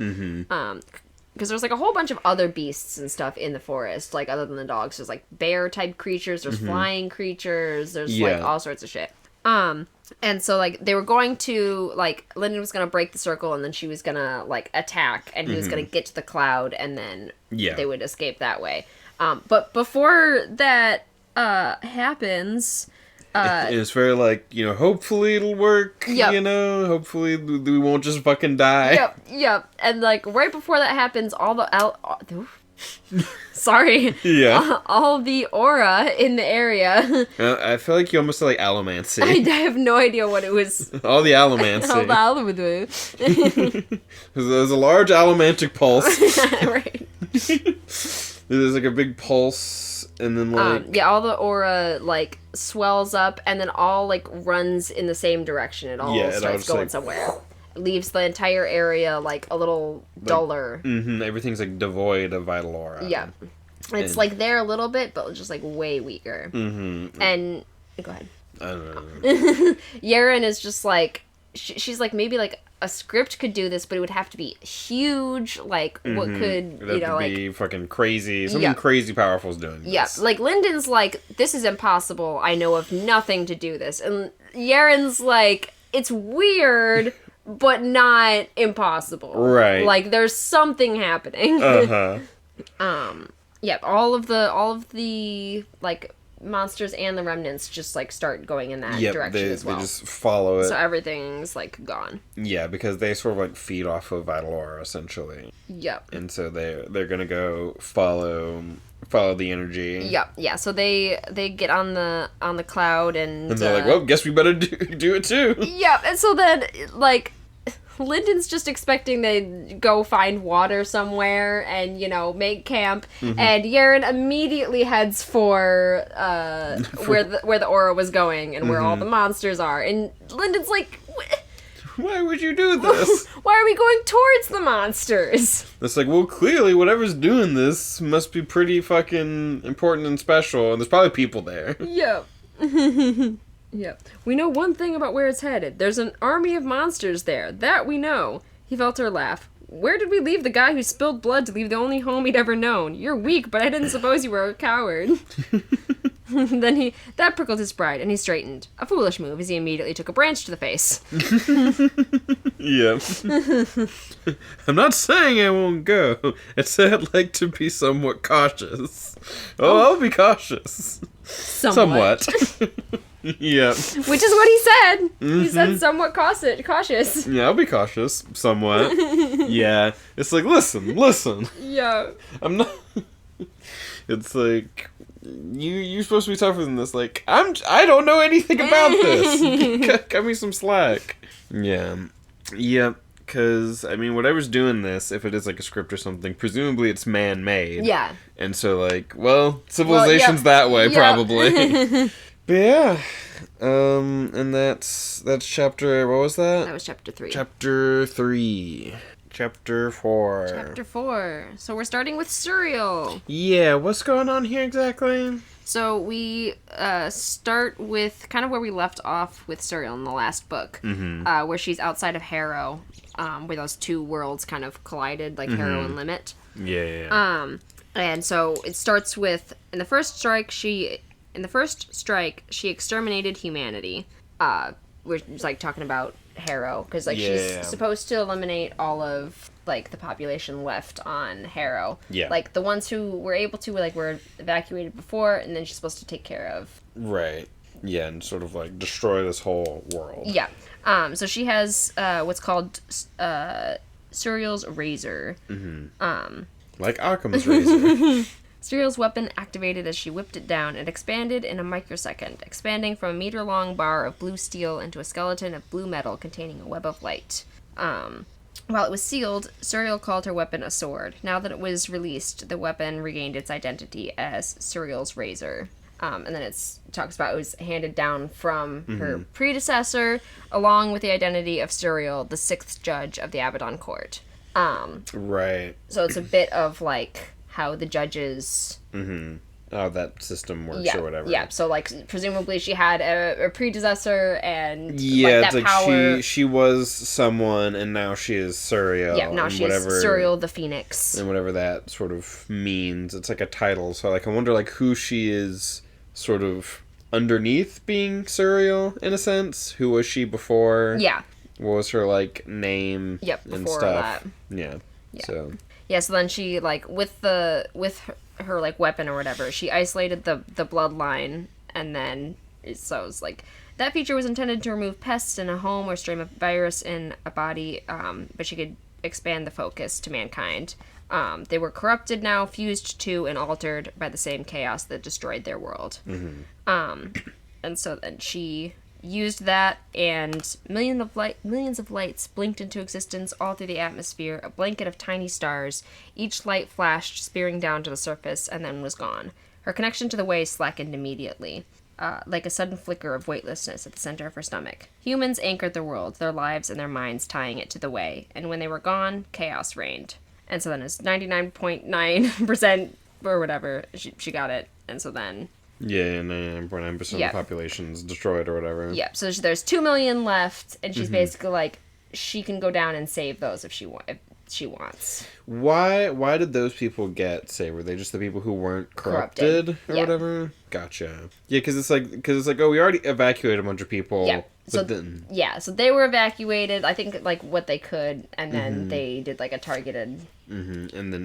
Because there's, like, a whole bunch of other beasts and stuff in the forest, like, other than the dogs. There's, like, bear-type creatures, there's flying creatures, there's, like, all sorts of shit. And so, like, they were going to, like, Lindon was gonna break the circle, and then she was gonna, like, attack, and he was gonna get to the cloud, and then they would escape that way. But before that, happens... it's very like, you know, hopefully it'll work, you know, hopefully we won't just fucking die. Yep. And, like, right before that happens, all the sorry. Yeah. All the aura in the area. I feel like you almost said, like, allomancy. I have no idea what it was. All the allomancy. All the allomancy. There's a large allomantic pulse. Right. There's, like, a big pulse. And then, like... all the aura, like, swells up, and then all, like, runs in the same direction. It all starts going like, somewhere. It leaves the entire area, like, a little duller. Everything's, like, devoid of vital aura. Yeah. It's, like, there a little bit, but just, like, way weaker. And... Go ahead. I don't know. Yaren is just like, she's like, maybe like a script could do this, but it would have to be huge. Like, what could, It'd have to be fucking crazy. Something crazy powerful's doing this. Yeah, like, Lindon's like, this is impossible. I know of nothing to do this. And Yaren's like, it's weird, but not impossible. Right. Like, there's something happening. Yeah, all of the, like, monsters and the remnants just, like, start going in that direction as well. They just follow it. So everything's, like, gone. Yeah, because they sort of, like, feed off of Vital Aura, essentially. Yep. And so they're gonna go follow the energy. Yep, yeah. So they get on the cloud and they're like, well, guess we better do it too. Yep, and so then, like, Lindon's just expecting they go find water somewhere and, you know, make camp, and Yaren immediately heads for where the aura was going and where all the monsters are, and Lindon's like, why would you do this? Why are we going towards the monsters? It's like, well, clearly whatever's doing this must be pretty fucking important and special, and there's probably people there. Yep. Yep. We know one thing about where it's headed. There's an army of monsters there. That we know. He felt her laugh. Where did we leave the guy who spilled blood to leave the only home he'd ever known? You're weak, but I didn't suppose you were a coward. Then that prickled his pride, and he straightened. A foolish move, as he immediately took a branch to the face. Yep. I'm not saying I won't go. I said I'd like to be somewhat cautious. I'll be cautious. Somewhat. Yeah. Which is what he said. He said somewhat cautious. Yeah, I'll be cautious. Somewhat. Yeah. It's like, listen. Yeah. I'm not... It's like... You're supposed to be tougher than this. Like, I don't know anything about this. Cut me some slack. Yeah. Yep. Because, I mean, whatever's doing this, if it is like a script or something, presumably it's man-made. Yeah. And so, like, well, civilization's that way, probably. But yeah. And that's chapter, what was that? That was chapter 3. Chapter 3. Chapter 4. Chapter 4. So we're starting with Suriel. Yeah, what's going on here exactly? So we start with kind of where we left off with Suriel in the last book, where she's outside of Harrow, where those two worlds kind of collided, like Harrow and Limit. Yeah. And so it starts with, in the first strike, she exterminated humanity. We're just, like, talking about Harrow, because, like, she's supposed to eliminate all of, like, the population left on Harrow. Yeah. Like, the ones who were able to, like, were evacuated before, and then she's supposed to take care of. Right. Yeah, and sort of, like, destroy this whole world. Yeah. So she has what's called Suriel's Razor. Like Occam's razor. Suriel's weapon activated as she whipped it down. It expanded in a microsecond, expanding from a meter-long bar of blue steel into a skeleton of blue metal containing a web of light. While it was sealed, Suriel called her weapon a sword. Now that it was released, the weapon regained its identity as Suriel's Razor. And then it talks about it was handed down from her predecessor, along with the identity of Suriel, the 6th judge of the Abaddon court. Right. So it's a bit of, like, how the judges... How that system works or whatever. Yeah, so, like, presumably she had a predecessor and, like, that it's power... like she was someone, and now she is Suriel. Yeah, now she is Suriel the Phoenix. And whatever that sort of means. It's like a title, so, like, I wonder, like, who she is sort of underneath being Suriel, in a sense. Who was she before? Yeah. What was her, like, name and stuff? That. Yeah. So... Yeah, so then she, like, with her like, weapon or whatever, she isolated the bloodline, and then, so it's, like, that feature was intended to remove pests in a home or stream a virus in a body, but she could expand the focus to mankind. They were corrupted now, fused to, and altered by the same chaos that destroyed their world. And so then she used that, and millions of lights blinked into existence all through the atmosphere, a blanket of tiny stars. Each light flashed, spearing down to the surface, and then was gone. Her connection to the way slackened immediately, like a sudden flicker of weightlessness at the center of her stomach. Humans anchored the world, their lives and their minds tying it to the way, and when they were gone, chaos reigned. And so then it's 99.9% or whatever, she got it, and so then Yeah, 99.9% of the population's destroyed or whatever. Yeah, so there's 2 million left, and she's basically like, she can go down and save those if she wants. Why did those people get saved? Were they just the people who weren't corrupted or whatever? Gotcha. Yeah, because it's like, oh, we already evacuated a bunch of people. Yeah. So they were evacuated, I think, like, what they could, and then they did, like, a targeted... Mm-hmm. And then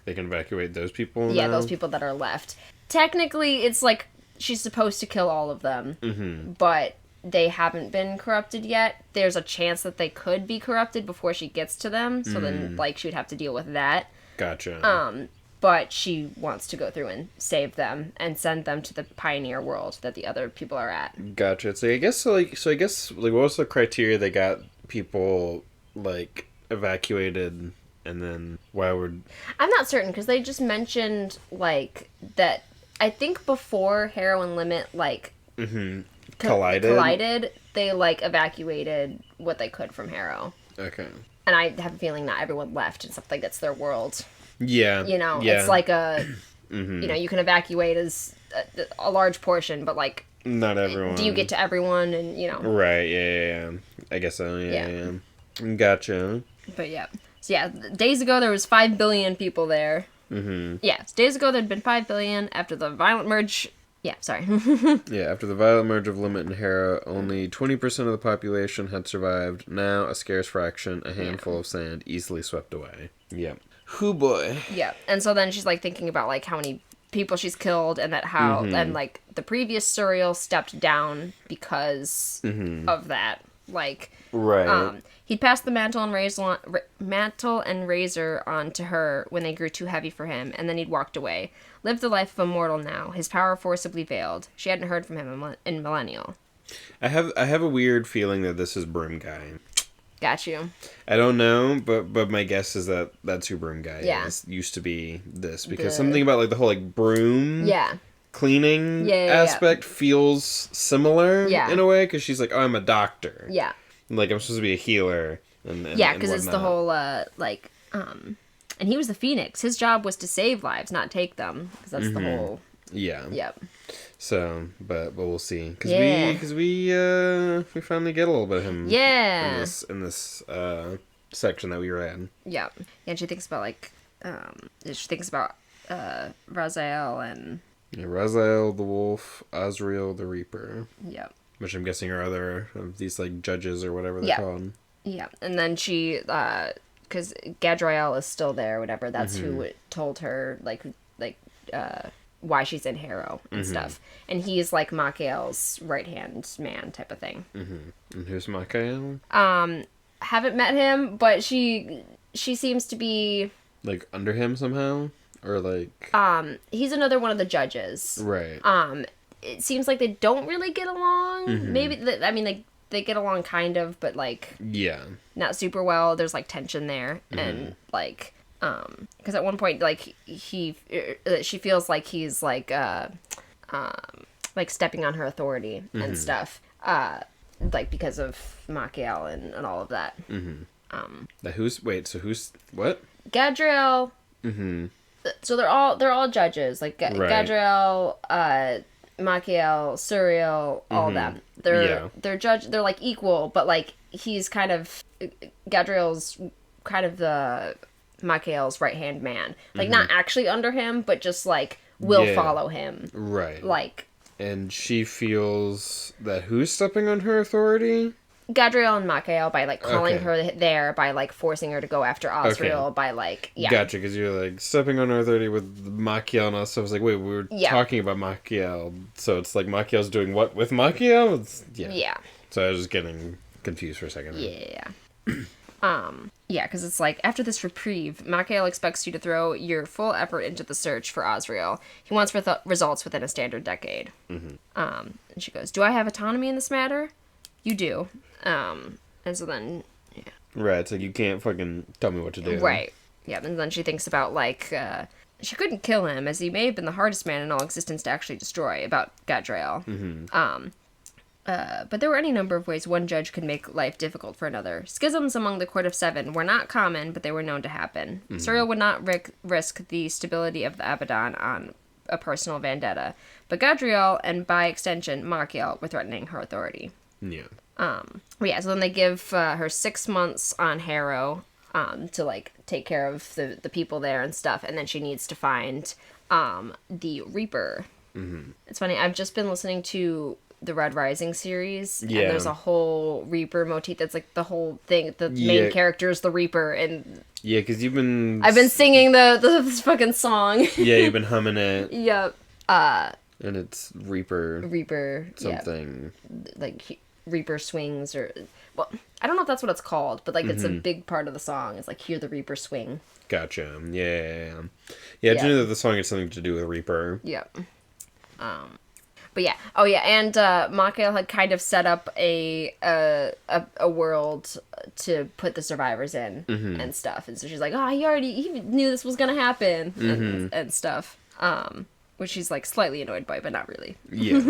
they can evacuate those people Yeah, now? those people that are left. Technically, it's like, she's supposed to kill all of them, but they haven't been corrupted yet. There's a chance that they could be corrupted before she gets to them, so then, like, she would have to deal with that. Gotcha. But she wants to go through and save them and send them to the pioneer world that the other people are at. Gotcha. So I guess what was the criteria they got people like evacuated, and then why would... I'm not certain because they just mentioned like that. I think before Harrow and Limit like collided, they like evacuated what they could from Harrow. Okay. And I have a feeling not everyone left and stuff like that's their world. Yeah. You know, it's like a, you know, you can evacuate as a large portion, but like... Not everyone. Do you get to everyone and, you know... Right, yeah. I guess so, yeah. Gotcha. But yeah. So yeah, days ago there was 5 billion people there. Yeah, so days ago there'd been 5 billion. After the violent merge... Yeah, sorry. After the violent merge of Limit and Harrow, only 20% of the population had survived. Now, a scarce fraction, a handful of sand, easily swept away. Yep. Hoo boy. Yeah, and so then she's like thinking about like how many people she's killed and that how and like the previous Suriel stepped down because of that. Like, he'd passed the mantle and razor on to her when they grew too heavy for him, and then he'd walked away. Lived the life of a mortal now, his power forcibly veiled. She hadn't heard from him in millennial. I have a weird feeling that this is Broom Guy. Got you. I don't know, but my guess is that that's who Broom Guy is. Used to be this. Because something about like the whole like broom cleaning aspect feels similar in a way. Because she's like, oh, I'm a doctor. Yeah. Like, I'm supposed to be a healer. Because it's the whole, and he was the Phoenix. His job was to save lives, not take them. Because that's the whole... Yeah. Yep. So, but we'll see. Because we finally get a little bit of him. Yeah. In this section that we read. Yeah. And she thinks about Raziel and... Yeah, Raziel the Wolf, Azrael the Reaper. Yep. Which I'm guessing are other of these like judges or whatever they're called. Yeah. And then she, because Gadriel is still there, whatever. That's who told her why she's in Harrow and stuff. And he's like Machiel's right-hand man type of thing. And who's Machiel? Haven't met him, but she seems to be... Like, under him somehow? Or like... He's another one of the judges. Right. It seems like they don't really get along. Maybe, they get along kind of, but like... Yeah. Not super well. There's like tension there. And like... because at one point, like, she feels like he's, like stepping on her authority and stuff, like, because of Machiel and all of that. Who's, what? Gadriel, so they're all judges, like, Gadriel, Machiel, Suriel, all them. They're, like, equal, but, like, he's kind of, Gadriel's kind of the... Machiel's right-hand man. Like, not actually under him, but just, like, will follow him. Right. Like... And she feels that who's stepping on her authority? Gadriel and Machiel, by, like, calling her there, by, like, forcing her to go after Azrael, by, like... Yeah. Gotcha, because you're, like, stepping on her authority with Machiel and all stuff. I was like, wait, we were talking about Machiel. So it's like Machiel's doing what with Machiel? Yeah. So I was just getting confused for a second. Yeah. Yeah, because it's like, after this reprieve, Machiel expects you to throw your full effort into the search for Azrael. He wants results within a standard decade. And she goes, do I have autonomy in this matter? You do. And so then, Right, so you can't fucking tell me what to do. Right. Yeah, and then she thinks about, like, she couldn't kill him, as he may have been the hardest man in all existence to actually destroy, about Gadriel. But there were any number of ways one judge could make life difficult for another. Schisms among the Court of Seven were not common, but they were known to happen. Suriel would not risk the stability of the Abaddon on a personal vendetta. But Gadriel, and by extension, Machiel, were threatening her authority. Yeah. So then they give her 6 months on Harrow to, like, take care of the people there and stuff, and then she needs to find the Reaper. Mm-hmm. It's funny, I've just been listening to the Red Rising series, and there's a whole Reaper motif that's, like, the whole thing. The main character is the Reaper, and... Yeah, because I've been singing the fucking song. Yeah, you've been humming it. Yep. And it's Reaper something. Yeah. Like, Reaper swings, or... Well, I don't know if that's what it's called, but, like, it's a big part of the song. It's, like, hear the Reaper swing. Gotcha. Yeah, I do know that the song has something to do with Reaper. Yep. But yeah. Oh, yeah, and Machiel had kind of set up a world to put the survivors in and stuff. And so she's like, he knew this was going to happen and stuff. Which she's, like, slightly annoyed by, but not really. Yeah.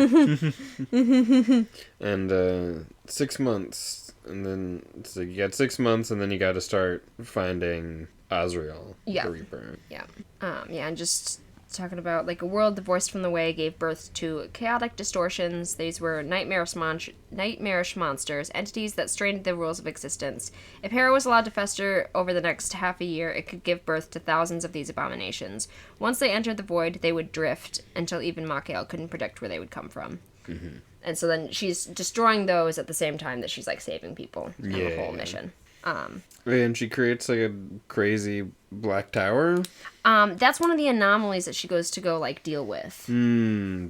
And 6 months, and then, so you got 6 months, and then you got to start finding Azrael, the Reaper. Yeah. And just talking about, like, a world divorced from the way gave birth to chaotic distortions. These were nightmarish monsters, entities that strained the rules of existence. If Harrow was allowed to fester over the next half a year, it could give birth to thousands of these abominations. Once they entered the void, they would drift until even Machiel couldn't predict where they would come from. Mm-hmm. And so then she's destroying those at the same time that she's, like, saving people in the whole mission. And she creates, like, a crazy black tower? That's one of the anomalies that she goes to like, deal with.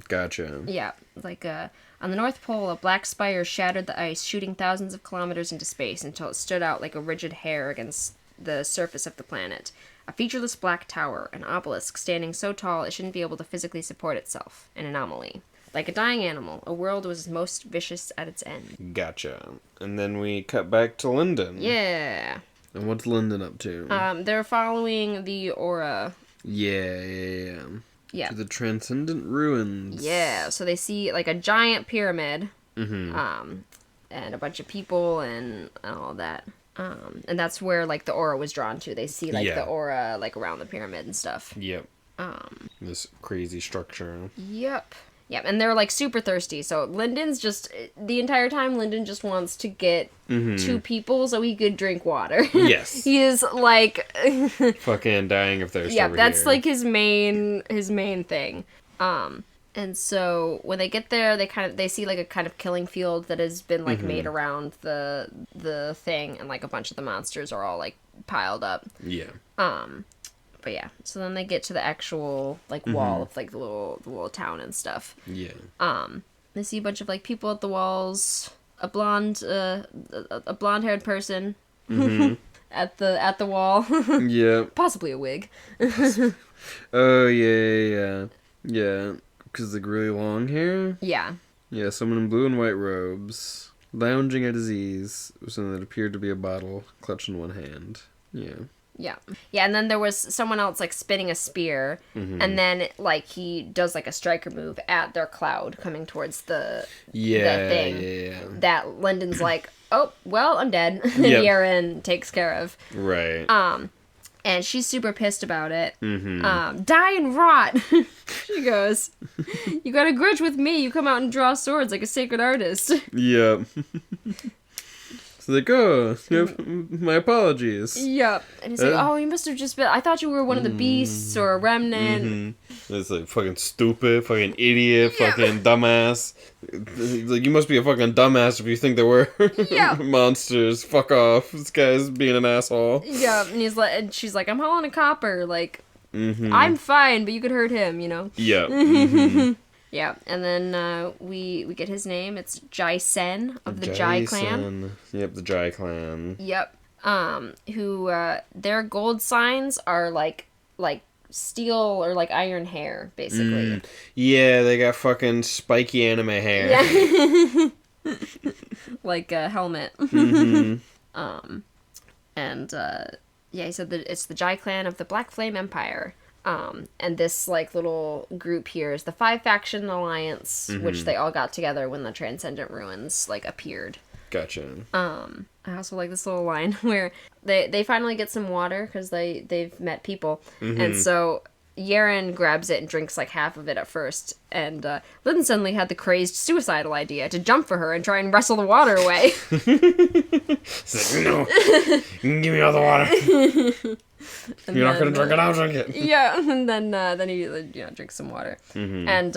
Gotcha. Yeah, like, on the North Pole, a black spire shattered the ice, shooting thousands of kilometers into space until it stood out like a rigid hair against the surface of the planet. A featureless black tower, an obelisk standing so tall it shouldn't be able to physically support itself. An anomaly. Like a dying animal, a world was most vicious at its end. Gotcha. And then we cut back to Lindon. Yeah. And what's Lindon up to? They're following the aura. Yeah. Yeah. To the transcendent ruins. Yeah, so they see, like, a giant pyramid. And a bunch of people and all that. And that's where, like, the aura was drawn to. They see, like, the aura, like, around the pyramid and stuff. Yep. This crazy structure. Yep. Yeah, and they're, like, super thirsty, so Lindon's just... The entire time, Lindon just wants to get 2 people so he could drink water. Yes. He is, like... fucking dying of thirst. Yeah, over that's, here. like, his main thing. And so, when they get there, they see, like, a kind of killing field that has been, like, made around the thing, and, like, a bunch of the monsters are all, like, piled up. Yeah. But yeah, so then they get to the actual, like, wall of, like, the little town and stuff. Yeah. They see a bunch of, like, people at the walls, a blonde-haired person at the wall. Yeah. Possibly a wig. Oh, yeah. Yeah, because the really long hair? Yeah. Yeah, someone in blue and white robes, lounging at his ease, with something that appeared to be a bottle clutched in one hand. Yeah. Yeah. Yeah, and then there was someone else, like, spinning a spear, and then, like, he does, like, a striker move at their cloud coming towards the thing. Yeah. That Lindon's like, oh, well, I'm dead. Nier takes care of. Right. And she's super pissed about it. Die and rot, she goes. You got a grudge with me. You come out and draw swords like a sacred artist. Yep. So like, oh, my apologies. Yep. And he's like, oh, you must have just been... I thought you were one of the beasts or a remnant. It's like, fucking stupid, fucking idiot, fucking dumbass. Like, you must be a fucking dumbass if you think there were monsters. Fuck off. This guy's being an asshole. Yeah, and he's like, and she's like, I'm hauling a copper. Like, I'm fine, but you could hurt him, you know? Yeah. Yeah, and then we get his name. It's Jai-Sen of the Jai clan. Yep, the Jai clan. Yep. Who their gold signs are like steel or like iron hair, basically. Yeah, they got fucking spiky anime hair. Yeah. Like a helmet. And yeah, he said that it's the Jai clan of the Black Flame Empire. And this, like, little group here is the 5-faction alliance, which they all got together when the Transcendent Ruins, like, appeared. Gotcha. I also like this little line where they finally get some water, because they've met people, and so Yaren grabs it and drinks like half of it at first, and Lindon suddenly had the crazed suicidal idea to jump for her and try and wrestle the water away. It's like, no, give me all the water. You're not gonna drink it, I'll drink it. Yeah, and then he drinks some water, and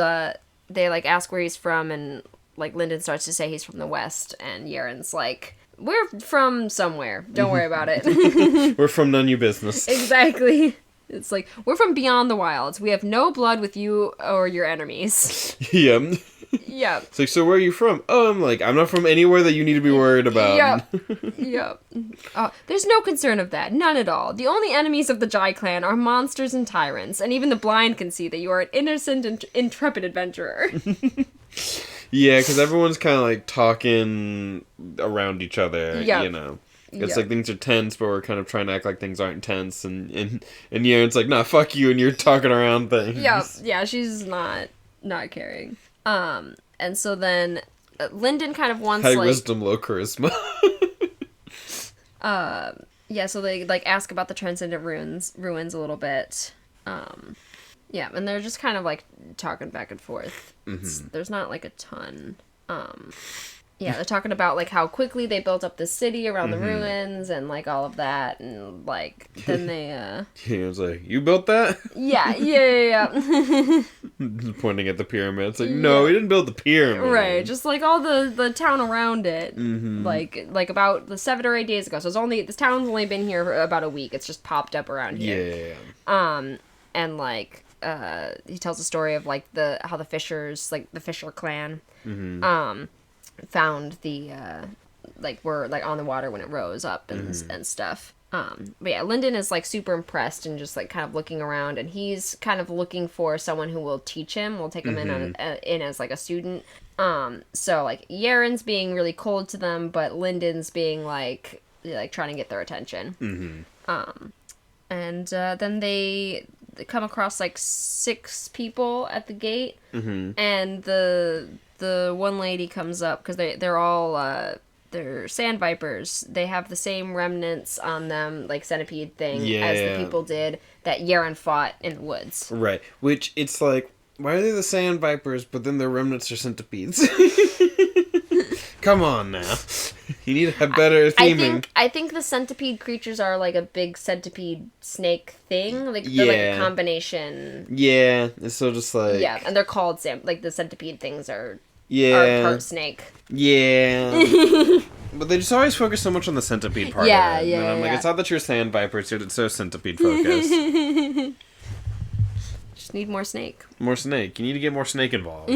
they like ask where he's from, and like Lindon starts to say he's from the West, and Yaren's like, we're from somewhere, don't worry about it. We're from none of your business. Exactly. It's like, we're from beyond the wilds. We have no blood with you or your enemies. Yeah. Yeah. It's like, so where are you from? Oh, I'm not from anywhere that you need to be worried about. Yep. Yep. There's no concern of that. None at all. The only enemies of the Jai clan are monsters and tyrants, and even the blind can see that you are an innocent and intrepid adventurer. Yeah, because everyone's kind of like talking around each other, you know. It's like things are tense, but we're kind of trying to act like things aren't tense, and Yaren's like, nah, fuck you, and you're talking around things. Yeah, she's not caring. And so then Lindon kind of wants high wisdom, low charisma. Yeah, so they like ask about the transcendent ruins a little bit. Yeah, and they're just kind of like talking back and forth. There's not like a ton. Yeah, they're talking about like how quickly they built up the city around the ruins and like all of that, and like then they Yeah, it's like, you built that? Yeah. Pointing at the pyramid. It's like, no, we didn't build the pyramid. Right, just like all the town around it. Like about 7 or 8 days ago. So this town's only been here for about a week. It's just popped up around here. Yeah. And like he tells a story of like how the Fishers, like the Fisher clan, found the were like on the water when it rose up and stuff. But yeah, Lindon is like super impressed and just like kind of looking around, and he's kind of looking for someone who will teach him, will take him in as like a student. So like Yaren's being really cold to them, but Lindon's being like trying to get their attention. And then they come across like 6 people at the gate, and the one lady comes up because they're all they're sand vipers. They have the same remnants on them, like centipede thing, as the people did that Yaren fought in the woods. Right, which it's like, why are they the sand vipers, but then their remnants are centipedes? Come on now. You need to have better theming. I think the centipede creatures are like a big centipede snake thing. Like they're like a combination. Yeah, it's so just like... Yeah, and they're called like the centipede things are part snake. Yeah. But they just always focus so much on the centipede part of it. And I'm like, it's not that you're sand vipers, it's so centipede focused. Just need more snake. More snake. You need to get more snake involved.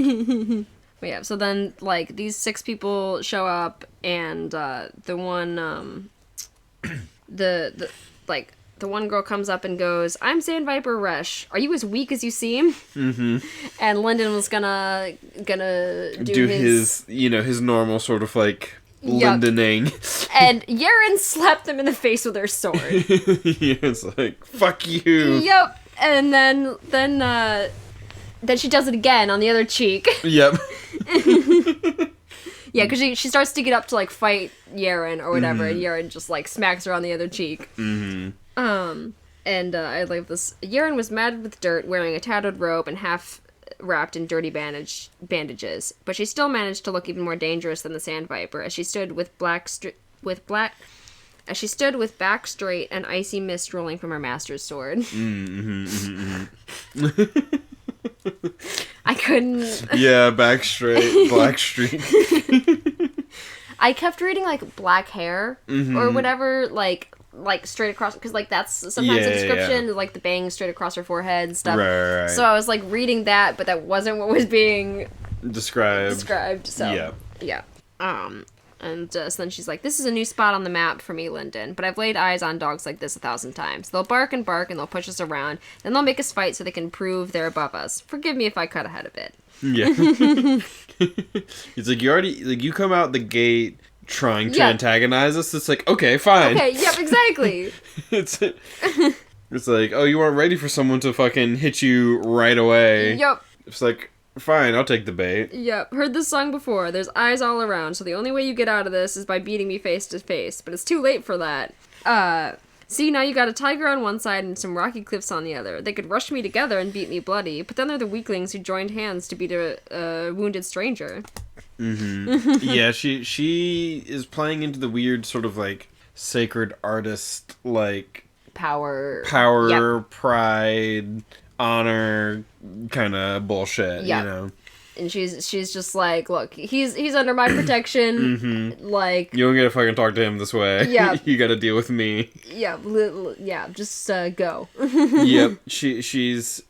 But yeah, so then, like, these 6 people show up, and the one, the one girl comes up and goes, I'm Sand Viper Resh. Are you as weak as you seem? And Lindon was gonna do his his normal sort of, like, Lindoning. And Yaren slapped him in the face with her sword. It's like, fuck you. Yep. And then she does it again on the other cheek. Yep. Yeah, because she starts to get up to, like, fight Yaren or whatever, and Yaren just, like, smacks her on the other cheek. And I like this. Yaren was matted with dirt, wearing a tattered robe and half wrapped in dirty bandages, but she still managed to look even more dangerous than the Sand Viper, as she stood with back straight and icy mist rolling from her master's sword. I couldn't... Yeah, back straight, black streak. I kept reading, like, black hair, or whatever, like straight across, because, like, that's sometimes the description, like, the bangs straight across her forehead and stuff. Right. So I was, like, reading that, but that wasn't what was being... Described, so... Yeah. And so then she's like, this is a new spot on the map for me, Lindon, but I've laid eyes on dogs like this 1,000 times. They'll bark and bark, and they'll push us around, then they'll make us fight so they can prove they're above us. Forgive me if I cut ahead a bit. Yeah. It's like, you come out the gate trying to antagonize us. It's like, okay, fine. Okay, yep, exactly. It's like, oh, you weren't ready for someone to fucking hit you right away. Yep. It's like, fine, I'll take the bait. Yep, heard this song before. There's eyes all around, so the only way you get out of this is by beating me face to face. But it's too late for that. See, now you got a tiger on one side and some rocky cliffs on the other. They could rush me together and beat me bloody, but then they're the weaklings who joined hands to beat a wounded stranger. Yeah, she is playing into the weird sort of, like, sacred artist, like... Power, yep. Pride, honor kind of bullshit, yep. You know? And she's just like, look, he's under my protection, like... You don't get to fucking talk to him this way. Yeah. You gotta deal with me. Yeah, just go. Yep, she's...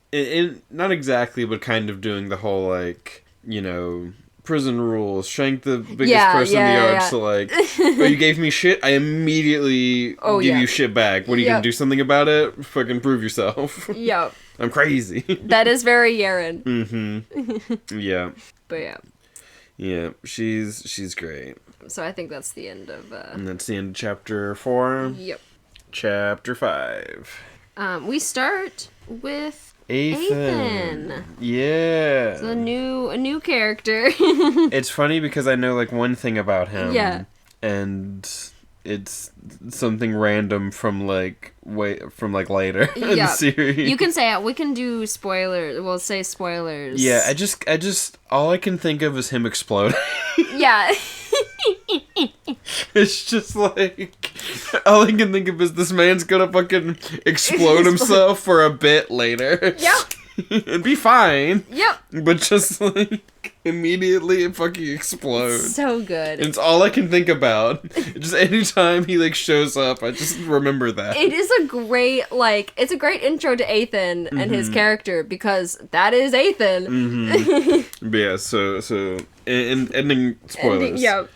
not exactly, but kind of doing the whole, like, you know... prison rules, shank the biggest person in the yard, so like, oh, you gave me shit, I immediately give you shit back. What, are you gonna do something about it? Fucking prove yourself. Yep. I'm crazy. That is very Yeren. Yeah. But yeah. Yeah, she's great. So I think that's the end of... And that's the end of chapter 4. Yep. Chapter 5. We start with... Ethan. Yeah. It's a new character. It's funny because I know, like, one thing about him. Yeah. And it's something random from later in the series. You can say it. We can do spoilers. We'll say spoilers. Yeah, I just all I can think of is him exploding. Yeah. It's just like, all I can think of is this man's gonna fucking explode himself for a bit later. Yep. It'd be fine. Yep. But just like, immediately it fucking explodes. So good. And it's all I can think about. Just anytime he like shows up, I just remember that. It is a great, like, it's a great intro to Ethan and his character, because that is Ethan. But yeah, so ending spoilers. Yep.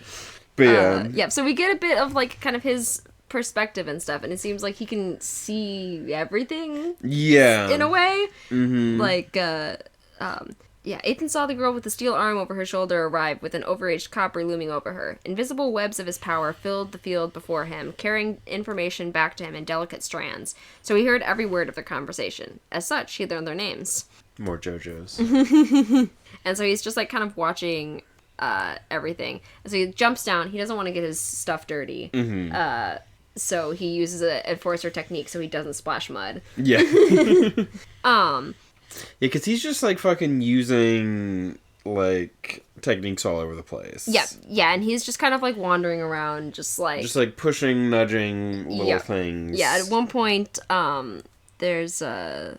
But yeah. So we get a bit of like kind of his perspective and stuff, and it seems like he can see everything. Yeah. In a way. Like, Ethan saw the girl with the steel arm over her shoulder arrive with an overaged copper looming over her. Invisible webs of his power filled the field before him, carrying information back to him in delicate strands. So he heard every word of their conversation. As such, he learned their names. More JoJo's. And so he's just like kind of watching everything. And so he jumps down. He doesn't want to get his stuff dirty. So he uses an enforcer technique so he doesn't splash mud. Yeah. Yeah, because he's just, like, fucking using, like, techniques all over the place. Yeah, and he's just kind of, like, wandering around, just, like... Just, like, pushing, nudging little things. Yeah, at one point, there's a...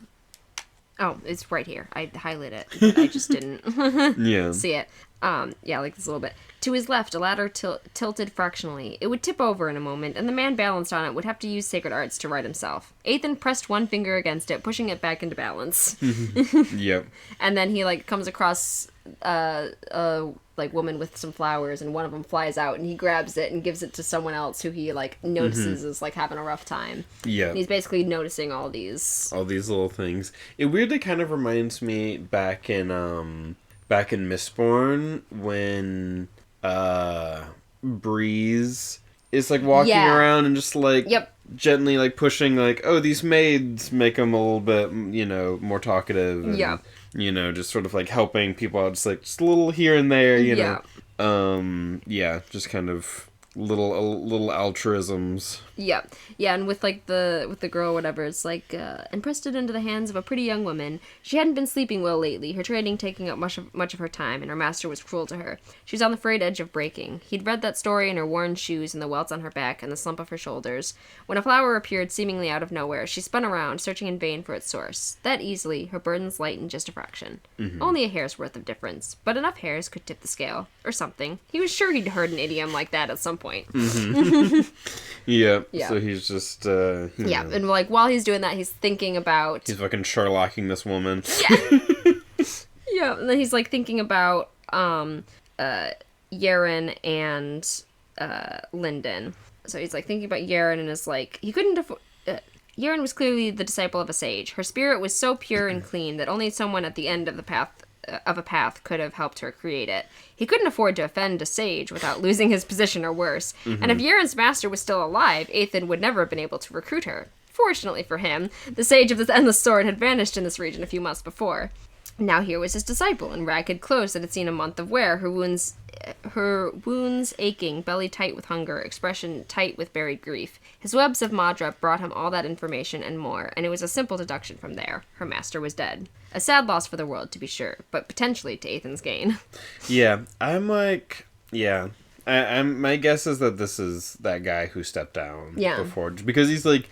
Oh, it's right here. I highlighted it, but I just didn't see it. Like this a little bit. To his left, a ladder tilted fractionally. It would tip over in a moment, and the man balanced on it would have to use sacred arts to right himself. Ethan pressed one finger against it, pushing it back into balance. Yep. And then he, like, comes across a woman with some flowers, and one of them flies out, and he grabs it and gives it to someone else who he, like, notices is, like, having a rough time. Yeah. And he's basically noticing all these little things. It weirdly kind of reminds me back in Mistborn when Breeze is, like, walking around and just, like, gently, like, pushing, like, oh, these maids make them a little bit, you know, more talkative. And, you know, just sort of, like, helping people out, just a little here and there, you know. Just kind of little altruisms. Yeah, and with the girl or whatever, it's like, and pressed it into the hands of a pretty young woman. She hadn't been sleeping well lately, her training taking up much of her time, and her master was cruel to her. She was on the frayed edge of breaking. He'd read that story in her worn shoes and the welts on her back and the slump of her shoulders. When a flower appeared seemingly out of nowhere, she spun around, searching in vain for its source. That easily, her burdens lightened just a fraction. Only a hair's worth of difference, but enough hairs could tip the scale. Or something. He was sure he'd heard an idiom like that at some point. Yeah. So he's just, and, like, while he's doing that, he's thinking about... He's fucking Sherlocking this woman. Yeah. And then he's, like, thinking about, Yeren and, Lindon. So he's, like, thinking about Yeren and is, like, he couldn't afford... Yeren was clearly the disciple of a sage. Her spirit was so pure and clean that only someone at the end of the path could have helped her create it. He couldn't afford to offend a sage without losing his position or worse. And if Yeren's master was still alive, Ethan would never have been able to recruit her. Fortunately for him, the sage of the endless sword had vanished in this region a few months before. Now here was his disciple, in ragged clothes that had seen a month of wear, her wounds aching, belly tight with hunger, expression tight with buried grief. His webs of Madra brought him all that information and more, and it was a simple deduction from there. Her master was dead. A sad loss for the world, to be sure, but potentially to Ethan's gain. Yeah, I'm like, yeah. My guess is that this is that guy who stepped down before, because he's like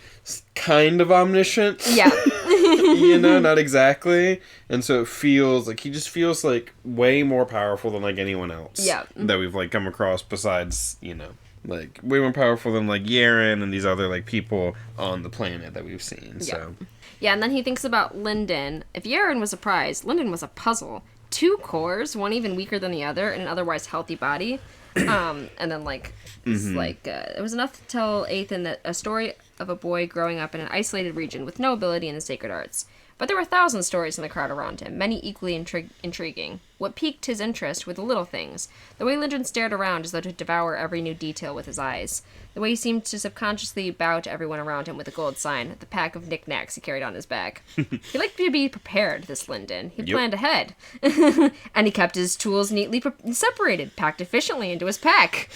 kind of omniscient. Yeah. You know, not exactly. And so it feels like he just feels like way more powerful than like anyone else that we've like come across besides, you know, like way more powerful than like Yaren and these other like people on the planet that we've seen. So yeah, and then he thinks about Lindon. If Yaren was a prize, Lindon was a puzzle. 2 cores, one even weaker than the other, and an otherwise healthy body. And then, like, it's it was enough to tell Ethan that a story of a boy growing up in an isolated region with no ability in the sacred arts. But there were 1,000 stories in the crowd around him, many equally intriguing. What piqued his interest were the little things, the way Lindon stared around as though to devour every new detail with his eyes, the way he seemed to subconsciously bow to everyone around him with a gold sign, the pack of knickknacks he carried on his back. He liked to be prepared, this Lindon. He planned ahead. And he kept his tools neatly separated, packed efficiently into his pack.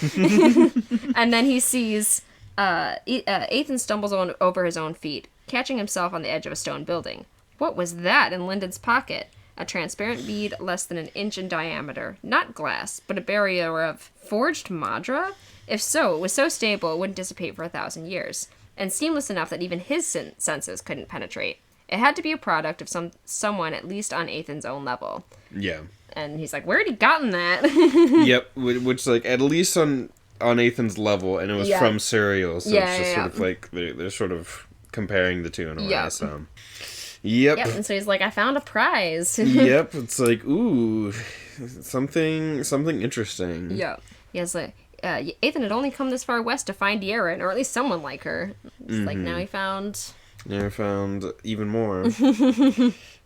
And then he sees Ethan stumbles over his own feet, catching himself on the edge of a stone building. What was that in Lindon's pocket? A transparent bead less than an inch in diameter. Not glass, but a barrier of forged Madra? If so, it was so stable it wouldn't dissipate for 1,000 years, and seamless enough that even his senses couldn't penetrate. It had to be a product of someone at least on Ethan's own level. Yeah. And he's like, where had he gotten that? Yep, which, like, at least on Ethan's level, and it was from cereal, so it's just sort of like, they're sort of comparing the two in a way, so... Yep, and so he's like, I found a prize. Yep, it's like, ooh, something interesting. Yep. He has like, Ethan had only come this far west to find Yaren, or at least someone like her. It's like, now he found... Now found even more.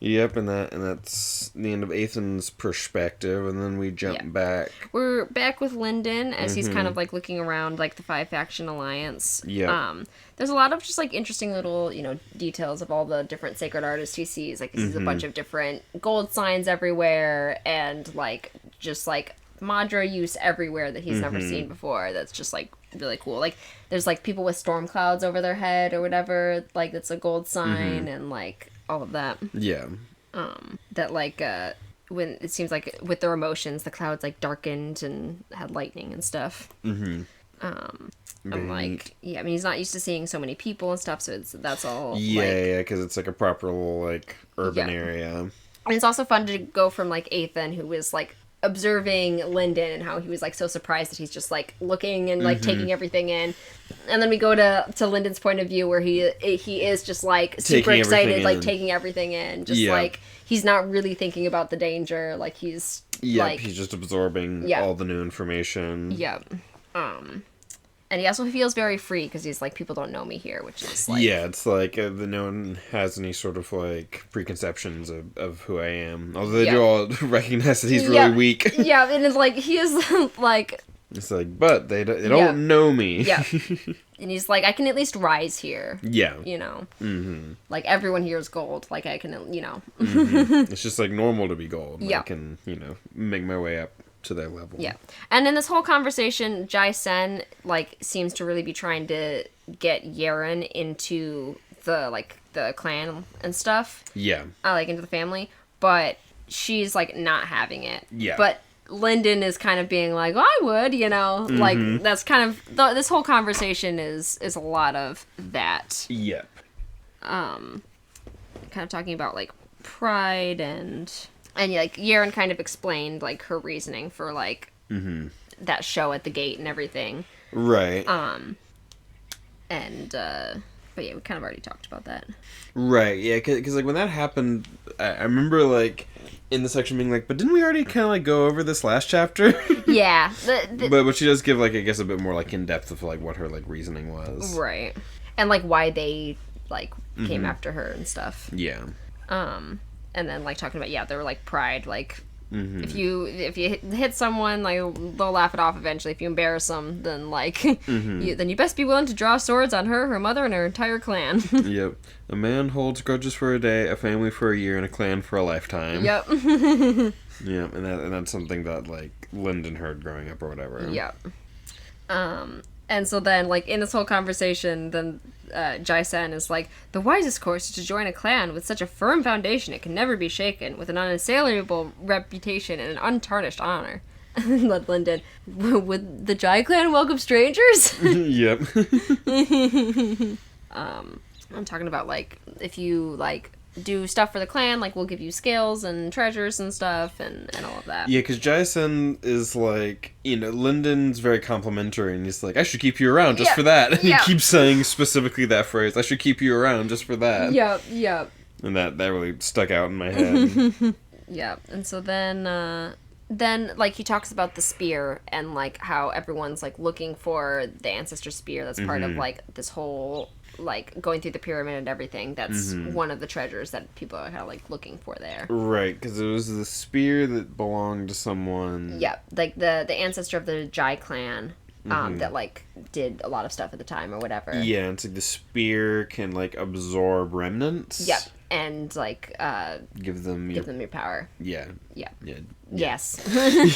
Yep, and that's the end of Ethan's perspective, and then we jump back. We're back with Lindon as he's kind of like looking around like the 5-faction alliance. Yeah. There's a lot of just like interesting little, you know, details of all the different sacred artists he sees. Like he sees a bunch of different gold signs everywhere, and like just like Madra use everywhere that he's never seen before. That's just like really cool. Like there's like people with storm clouds over their head or whatever, like that's a gold sign, and like all of that. Yeah. That like when it seems like with their emotions the clouds like darkened and had lightning and stuff. I'm like, I mean, he's not used to seeing so many people and stuff, so that's all. Yeah, because it's like a proper little like urban area. And it's also fun to go from like Ethan, who was like observing Lindon and how he was like so surprised that he's just like looking and like taking everything in, and then we go to Lindon's point of view where he is just like super excited, like taking everything in, just like he's not really thinking about the danger, like he's like, he's just absorbing all the new information. And he also feels very free because he's like, people don't know me here, which is like... Yeah, it's like no one has any sort of like preconceptions of who I am. Although they do all recognize that he's really weak. Yeah, and it's like, he is like... It's like, but they don't know me. Yeah. And he's like, I can at least rise here. Yeah. You know? Like, everyone here is gold. Like, I can, you know... It's just like normal to be gold. Yeah. I can, you know, make my way up to their level. Yeah. And in this whole conversation, Jai Sen, like, seems to really be trying to get Yaren into the clan and stuff. Yeah. Like, into the family. But she's, like, not having it. Yeah. But Lindon is kind of being like, oh, I would, you know? Like, that's kind of... this whole conversation is a lot of that. Yep. Kind of talking about, like, pride and like Yaren kind of explained like her reasoning for like that show at the gate and everything. Right. But yeah, we kind of already talked about that. Right. Yeah. Because like when that happened, I remember like in the section being like, but didn't we already kind of like go over this last chapter? Yeah. But she does give like I guess a bit more like in depth of like what her like reasoning was. Right. And like why they like came after her and stuff. Yeah. And then, like, talking about, they were, like, pride, like, Mm-hmm. If you hit someone, like, they'll laugh it off eventually. If you embarrass them, then, like, mm-hmm. then you best be willing to draw swords on her, her mother, and her entire clan. Yep. A man holds grudges for a day, a family for a year, and a clan for a lifetime. Yep. Yeah, and that's something that, like, Lindon heard growing up or whatever. Yep. And so then, like, in this whole conversation, then Jai-sen is like, the wisest course is to join a clan with such a firm foundation it can never be shaken, with an unassailable reputation and an untarnished honor. Lindon, would the Jai clan welcome strangers? Yep. I'm talking about, like, if you, like, do stuff for the clan, like, we'll give you skills and treasures and stuff and all of that. Yeah, because Jai-sen is like, you know, Lindon's very complimentary, and he's like, I should keep you around just for that. And he keeps saying specifically that phrase, I should keep you around just for that. Yep. And that really stuck out in my head. Yeah, and so then, like, he talks about the spear and, like, how everyone's, like, looking for the ancestor spear that's part of, like, this whole, like, going through the pyramid and everything. That's one of the treasures that people are kind of, like, looking for there. Right, because it was the spear that belonged to someone. Yep, like, the ancestor of the Jai clan, that, like, did a lot of stuff at the time or whatever. Yeah, and so the spear can, like, absorb remnants. Yep, and, like, give them your power. Yeah. Yes.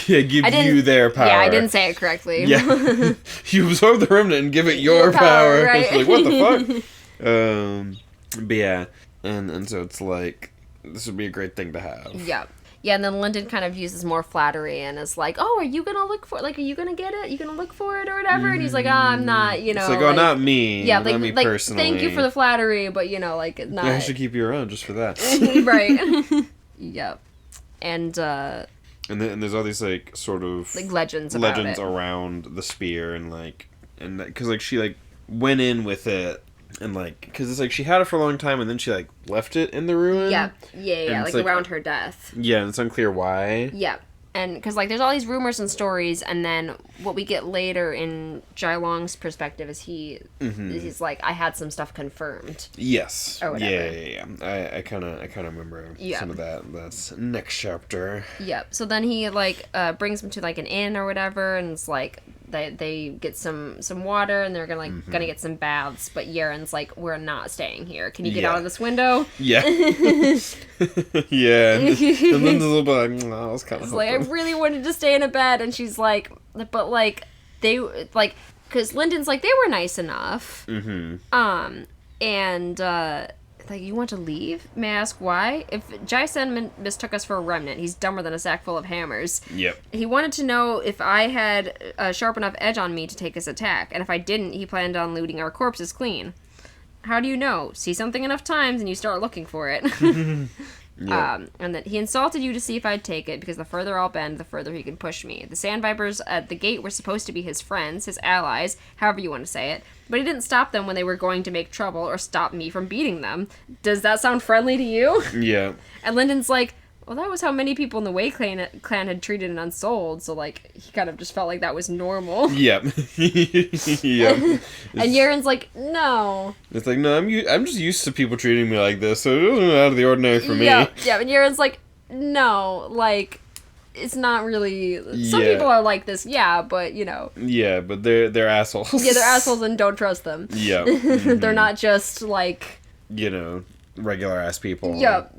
Yeah, give you their power. Yeah, I didn't say it correctly. Yeah. You absorb the remnant and give it your power. Right? It's like, what the fuck? But yeah, and so it's like, this would be a great thing to have. Yeah. Yeah, and then Lindon kind of uses more flattery and is like, oh, are you gonna look for it? Like, are you gonna get it? You gonna look for it or whatever? And he's like, I'm not, you know. It's like, oh, not me. Yeah, not me personally. Thank you for the flattery, but, you know, like, not. Yeah, I should keep you around just for that. Right. Yep. And there's all these, like, sort of... like, legends around the spear, and, like... and because, like, she, like, went in with it, and, like... because it's, like, she had it for a long time, and then she, like, left it in the ruin. Yeah, like, around her death. Yeah, and it's unclear why. Yeah. And, because, like, there's all these rumors and stories, and then what we get later in Jai Long's perspective is he's like, I had some stuff confirmed. Yes. Or whatever. Yeah. I kind of remember some of that. That's next chapter. Yeah. So then he, like, brings him to, like, an inn or whatever, and it's like, they get some water, and they're gonna get some baths, but Yaren's like, we're not staying here. Can you get out of this window? Yeah. Yeah. And then there's a little bit like, I was kind of like, I really wanted to stay in a bed, and she's like, but, like, they, like, because Lindon's like, they were nice enough. And, like, you want to leave? May I ask why? If Jai-sen mistook us for a remnant, he's dumber than a sack full of hammers. Yep. He wanted to know if I had a sharp enough edge on me to take his attack, and if I didn't, he planned on looting our corpses clean. How do you know? See something enough times and you start looking for it. Yep. And that he insulted you to see if I'd take it, because the further I'll bend, the further he can push me. The sand vipers at the gate were supposed to be his friends, his allies, however you want to say it, but he didn't stop them when they were going to make trouble or stop me from beating them. Does that sound friendly to you? Yeah. And Lindon's like, well, that was how many people in the Way clan had treated an unsold, so, like, he kind of just felt like that was normal. Yep. Yep. And Yaren's like, no. It's like, no, I'm just used to people treating me like this, so it wasn't out of the ordinary for me. Yeah, and Yaren's like, no, like, it's not really... Some people are like this, but, you know. Yeah, but they're assholes. Yeah, they're assholes and don't trust them. Yep. They're not just, like... you know, regular-ass people. Yep.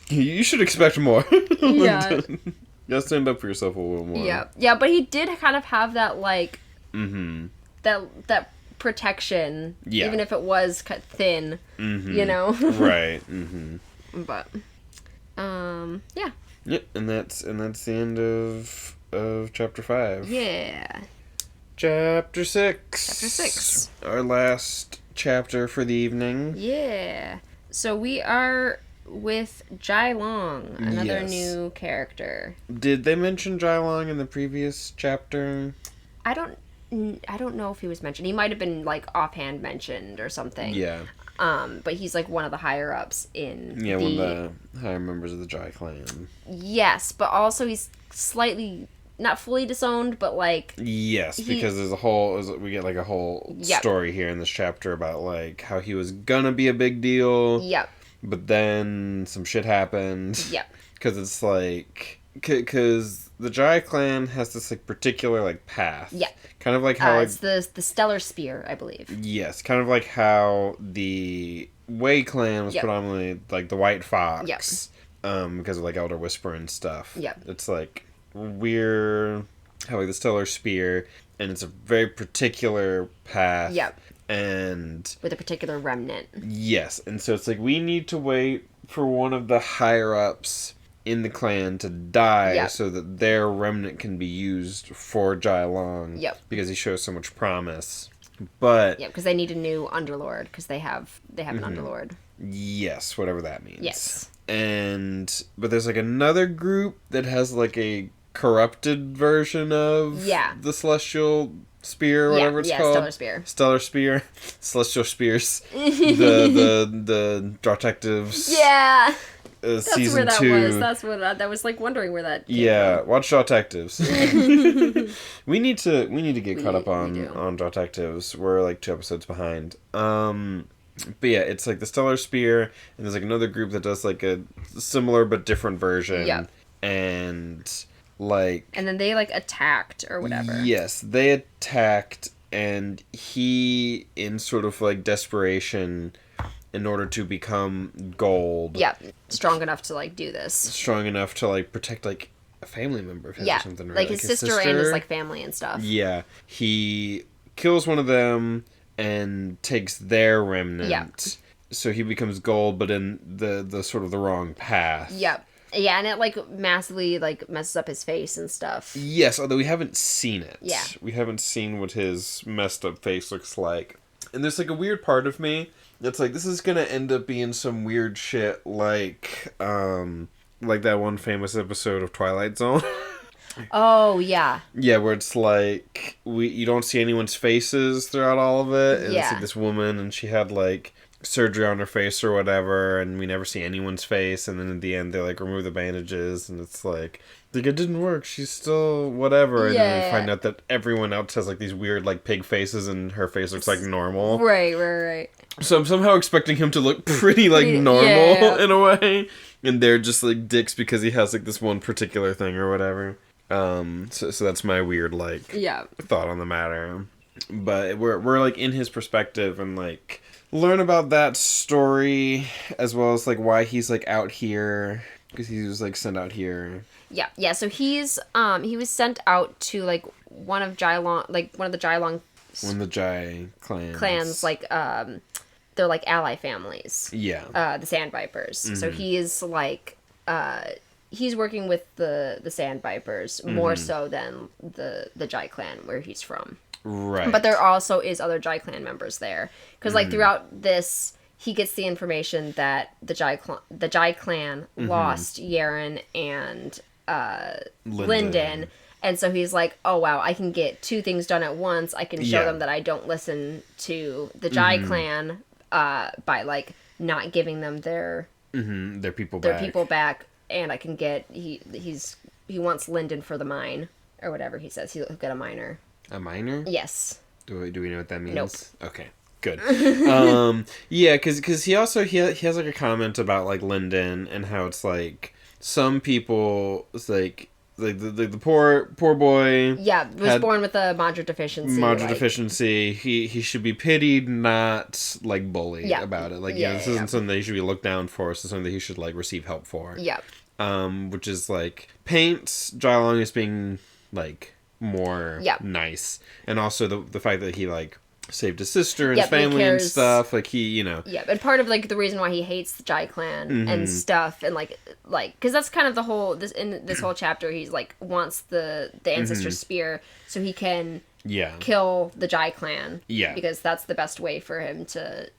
You should expect more. Yeah. You gotta stand up for yourself a little more. Yeah, but he did kind of have that, like... That protection. Yeah. Even if it was cut thin. You know? Right. But... yeah. Yep, and that's the end of chapter 5. Yeah. Chapter 6. Our last chapter for the evening. Yeah. So we are with Jai Long, another new character. Did they mention Jai Long in the previous chapter? I don't know if he was mentioned. He might have been, like, offhand mentioned or something. Yeah. But he's, like, one of the higher-ups in one of the higher members of the Jai clan. Yes, but also he's slightly, not fully disowned, but, like... Yes, because we get, like, a whole story here in this chapter about, like, how he was gonna be a big deal. Yep. But then some shit happened. Yep. Because it's, like... because the Jai clan has this like particular like path. Yeah. Kind of like how it's the Stellar Spear, I believe. Yes, kind of like how the Wei clan was predominantly like the White Fox. Because of like Elder Whisper and stuff. It's like weird how like the Stellar Spear, and it's a very particular path. And with a particular remnant. Yes, and so it's like we need to wait for one of the higher ups in the clan to die so that their remnant can be used for Jai Long. Because he shows so much promise. But because they need a new underlord because they have an underlord. Yes, whatever that means. Yes. But there's like another group that has like a corrupted version of the Celestial Spear or whatever it's called. Stellar Spear. Celestial Spears. the detectives. That's season where that 2. was. That's what I was like wondering where that came from. Watch Detectives. we need to get caught up on Detectives. We're like 2 episodes behind. But yeah, it's like the Stellar Spear, and there's like another group that does like a similar but different version. And like... And then they like attacked or whatever. Yes, they attacked, and he, in sort of like desperation, in order to become gold. Strong enough to like do this. Strong enough to like protect like a family member of his or something. Right? Like his sister and his like family and stuff. He kills one of them and takes their remnant. So he becomes gold, but in the sort of the wrong path. Yeah, and it like massively like messes up his face and stuff. Yes, although we haven't seen it. We haven't seen what his messed up face looks like. And there's like a weird part of me that's like, this is gonna end up being some weird shit like that one famous episode of Twilight Zone. Oh, yeah. Yeah, where it's like, you don't see anyone's faces throughout all of it. And it's like this woman, and she had like surgery on her face or whatever, and we never see anyone's face, and then at the end they like remove the bandages, and it's like it didn't work, she's still whatever, and then we find out that everyone else has like these weird like pig faces, and her face looks like normal. Right. So I'm somehow expecting him to look pretty like normal in a way, and they're just like dicks because he has like this one particular thing or whatever. So that's my weird like thought on the matter. But we're like in his perspective and like learn about that story as well as like why he's like out here, because he was like sent out here. So he's he was sent out to like one of the Jai clans, like they're like ally families. The Sand Vipers. So he is like he's working with the Sand Vipers more so than the Jai clan where he's from. Right. But there also is other Jai clan members there. Because, like, throughout this, he gets the information that the Jai clan lost Yaren and Lindon. And so he's like, oh, wow, I can get 2 things done at once. I can show them that I don't listen to the Jai clan by, like, not giving them their people back. And I can get... He wants Lindon for the mine. Or whatever he says. He'll get a miner. A miner? Yes. Do we know what that means? Nope. Okay, good. Because he has like a comment about like Lindon and how it's like some people, it's like the poor boy. Yeah, was born with a Madra deficiency. He should be pitied, not like bullied about it. Like this isn't something that he should be looked down for. This is something that he should like receive help for. Which is like paints Jai Long as being like more nice, and also the fact that he like saved his sister and his family and stuff, like he and part of like the reason why he hates the Jai clan and stuff, and like because that's kind of the whole this whole chapter, he's like wants the ancestor spear so he can kill the Jai clan, because that's the best way for him to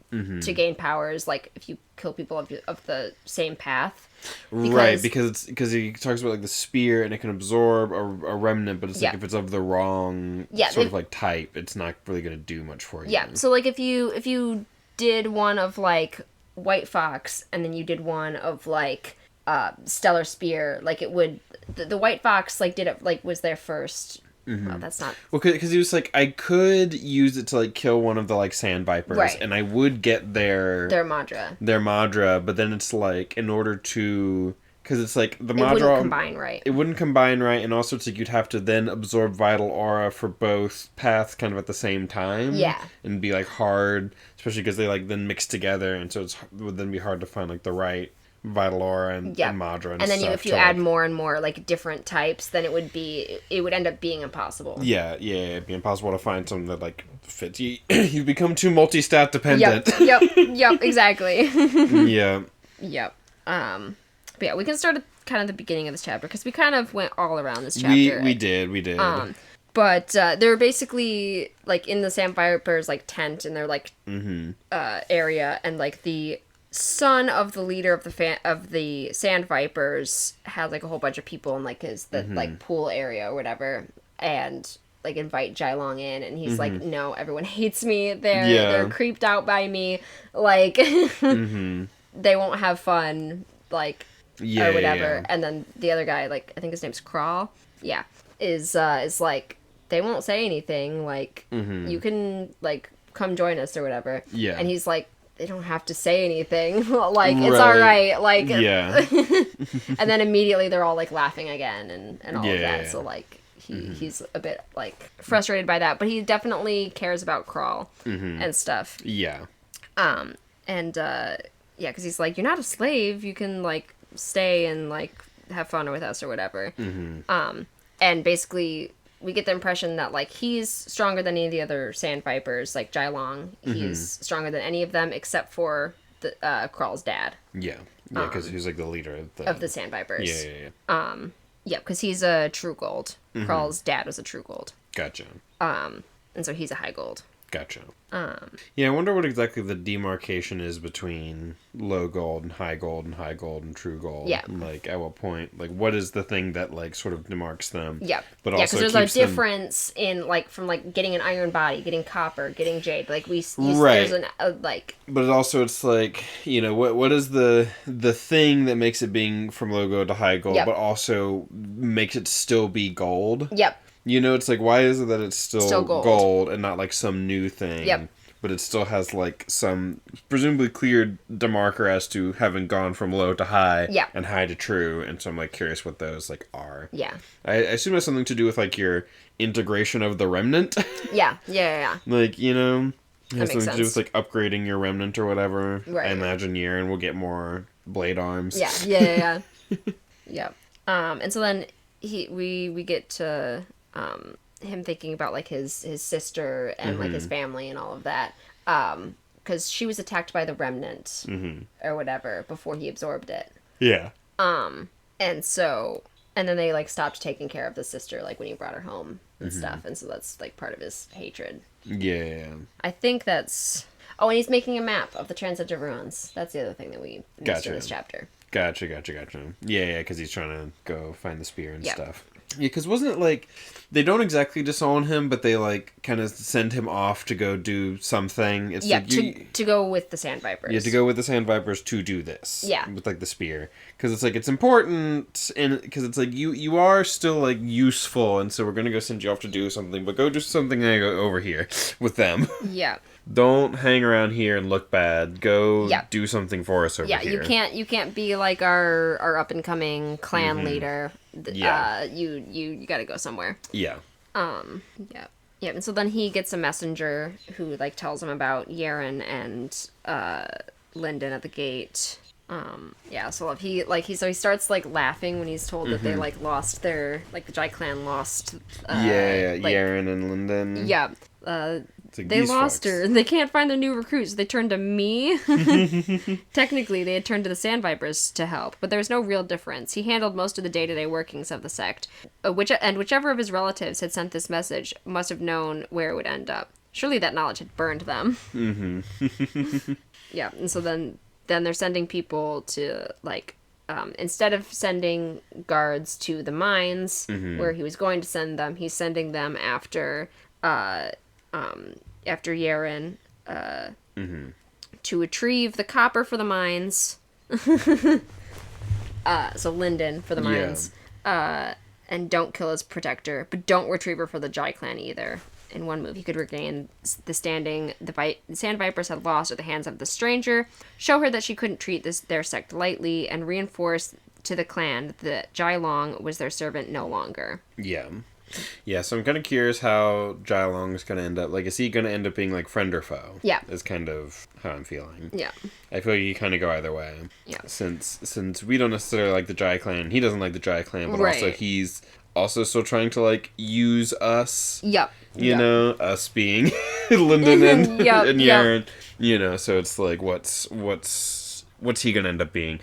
gain powers, like if you kill people of the same path. Because he talks about like the spear and it can absorb a remnant, but it's like if it's of the wrong sort of like type, it's not really going to do much for you. So like if you did one of like White Fox and then you did one of like Stellar Spear, like it would the White Fox like did it like was there first. Well, that's not... Well, because he was like, I could use it to, like, kill one of the, like, Sand Vipers, and I would get their Madra, but then it's like, in order to Because it's like the module... It wouldn't combine right. It wouldn't combine right, and also it's like you'd have to then absorb Vital Aura for both paths kind of at the same time. Yeah. And be like hard, especially because they like then mix together, and so it would then be hard to find like the right Vital Aura and Madra and then stuff. If you add more and more like different types, then it would end up being impossible. Yeah, it'd be impossible to find something that like fits you. You become too multi-stat dependent. Yep, exactly. Yeah. Yep. But yeah, we can start at kind of the beginning of this chapter because we kind of went all around this chapter. We did. But they're basically like in the Sandviper's like tent in their like area, and like the son of the leader of the Sandvipers has like a whole bunch of people in like his like pool area or whatever, and like invite Jailong in, and he's like, no, everyone hates me. They're creeped out by me. Like they won't have fun. Like. Or whatever, and then the other guy, like I think his name's Crawl, is like they won't say anything, like you can like come join us or whatever, and he's like they don't have to say anything, like it's all right, like and then immediately they're all like laughing again and all of that, so like he's a bit like frustrated by that, but he definitely cares about Crawl and stuff, because he's like, you're not a slave, you can like stay and like have fun with us or whatever. And basically we get the impression that like he's stronger than any of the other Sandvipers, like Jailong. He's stronger than any of them except for the Crawl's dad. Because he's like the leader of the Sandvipers. Because he's a true gold. Crawl's dad was a true gold. Gotcha. And so he's a high gold. Gotcha. I wonder what exactly the demarcation is between low gold and high gold and true gold. Yeah. Like, at what point, like, what is the thing that, like, sort of demarks them? Yeah. But also because there's a difference in, like, from, like, getting an iron body, getting copper, getting jade. Like, there's like... But it's like, you know, what is the thing that makes it being from low gold to high gold, but also makes it still be gold? Yep. You know, it's like, why is it that it's still gold and not, like, some new thing? Yep. But it still has, like, some presumably clear demarker as to having gone from low to high and high to true. And so I'm, like, curious what those, like, are. Yeah. I assume it has something to do with, like, your integration of the remnant. Yeah. Like, you know, it has something to do with, like, upgrading your remnant or whatever. Right. I imagine Nier, and we'll get more blade arms. Yeah. Yeah. And so then we get to... him thinking about like his sister and like his family and all of that, because she was attacked by the remnant or whatever before he absorbed it. And then they like stopped taking care of the sister like when he brought her home and stuff, and so that's like part of his hatred. I think that's and he's making a map of the Transcendent Ruins. That's the other thing that we missed in this chapter. Gotcha. Yeah, because he's trying to go find the spear and stuff. Yeah, because wasn't it like, they don't exactly disown him, but they like kind of send him off to go do something. It's like to go with the Sandvipers. Yeah, to go with the Sandvipers to do this. Yeah. With like the spear. Because it's like, it's important, and because it's like, you are still like useful, and so we're going to go send you off to do something, but go do something over here with them. Yeah. Don't hang around here and look bad. Go do something for us over here. Yeah, you can't be like our up and coming clan leader. You got to go somewhere. Yeah. Yeah. And so then he gets a messenger who like tells him about Yeren and Lindon at the gate. So he starts like laughing when he's told that they like lost their, like the Jai clan lost Yeren and Lindon. Yeah. Like they lost her. They can't find their new recruits. They turned to me. Technically, they had turned to the Sandvipers to help, but there was no real difference. He handled most of the day-to-day workings of the sect, whichever of his relatives had sent this message must have known where it would end up. Surely that knowledge had burned them. Yeah, and so then they're sending people to, like, instead of sending guards to the mines, where he was going to send them, he's sending them after Yeren, to retrieve the copper for the mines. So Lindon for the mines. And don't kill his protector, but don't retrieve her for the Jai clan either. In one move, he could regain the standing the Sandvipers had lost at the hands of the stranger, show her that she couldn't treat their sect lightly, and reinforce to the clan that Jai Long was their servant no longer. Yeah. Yeah, so I'm kind of curious how Jai Long is going to end up. Like, is he going to end up being, like, friend or foe? Yeah. Is kind of how I'm feeling. Yeah. I feel like you kind of go either way. Yeah. Since we don't necessarily like the Jai clan, he doesn't like the Jai clan, but right. also he's also still trying to, like, use us. Yep. You know, us being Lindon and Nier. You know, so it's like, what's he going to end up being?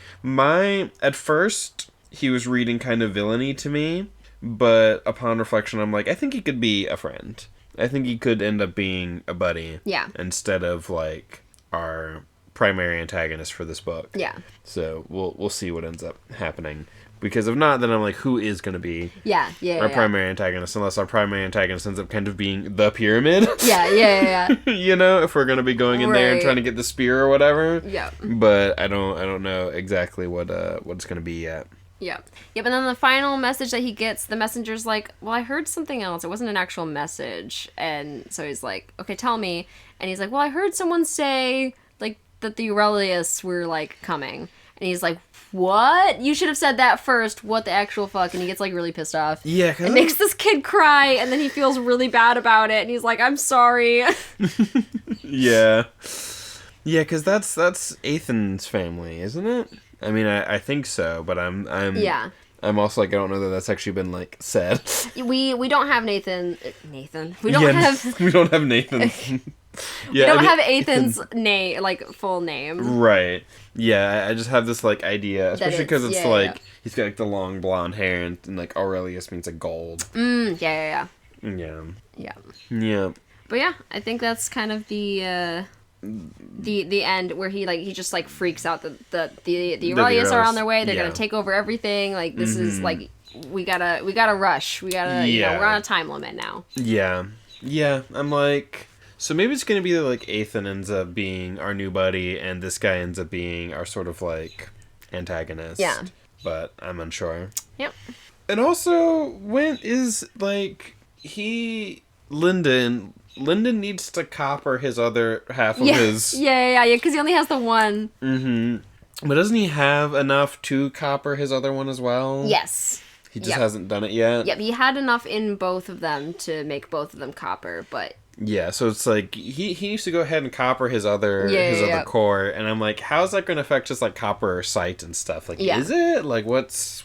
At first, he was reading kind of villainy to me. But upon reflection, I'm like, I think he could be a friend. I think he could end up being a buddy. Yeah. Instead of, like, our primary antagonist for this book. Yeah. So we'll see what ends up happening. Because if not, then I'm like, who is going to be our primary antagonist? Unless our primary antagonist ends up kind of being the pyramid. Yeah. You know, if we're going to be going in there and trying to get the spear or whatever. Yeah. But I don't know exactly what it's going to be yet. Yeah. Yep, and then the final message that he gets, the messenger's like, well, I heard something else. It wasn't an actual message. And so he's like, okay, tell me. And he's like, well, I heard someone say, like, that the Aurelius were, like, coming. And he's like, what? You should have said that first. What the actual fuck? And he gets, like, really pissed off. Yeah. It makes this kid cry, and then he feels really bad about it. And he's like, I'm sorry. Yeah. Yeah, because that's Ethan's family, isn't it? I mean, I think so, but I'm also like, I don't know that that's actually been like said. We don't have Nathan. We don't have Nathan. We don't have Ethan's name, like full name. Right. Yeah, I just have this like idea, especially because it's he's got like the long blonde hair and like Aurelius means like gold. Yeah. But yeah, I think that's kind of the end where he just like freaks out that the Aurelius are on their way. They're gonna take over everything. Like this is like we gotta rush. We gotta we're on a time limit now. Yeah. I'm like, so maybe it's gonna be like Ethan ends up being our new buddy and this guy ends up being our sort of like antagonist. Yeah. But I'm unsure. Yep. And also, when is like Lindon needs to copper his other half of his... Yeah, because he only has the one. Mm-hmm. But doesn't he have enough to copper his other one as well? Yes. He just hasn't done it yet? Yep, he had enough in both of them to make both of them copper, but... Yeah, so it's like, he needs to go ahead and copper his other core, and I'm like, how's that going to affect just, like, copper sight and stuff? Like, is it? Like, what's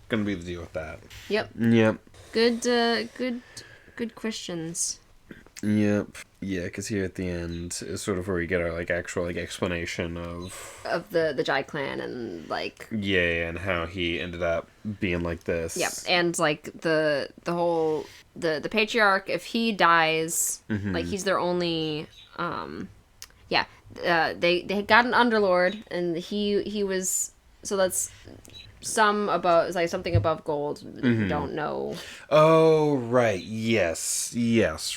going to be the deal with that? Yep. Good questions. Yep. Yeah, because here at the end is sort of where we get our, like, actual, like, explanation of the Jai clan and, like... Yeah, and how he ended up being like this. Yep, and, like, the whole... The patriarch, if he dies, like, he's their only... they got an underlord, and he was... So that's... something above gold. Don't know. Oh, right. Yes,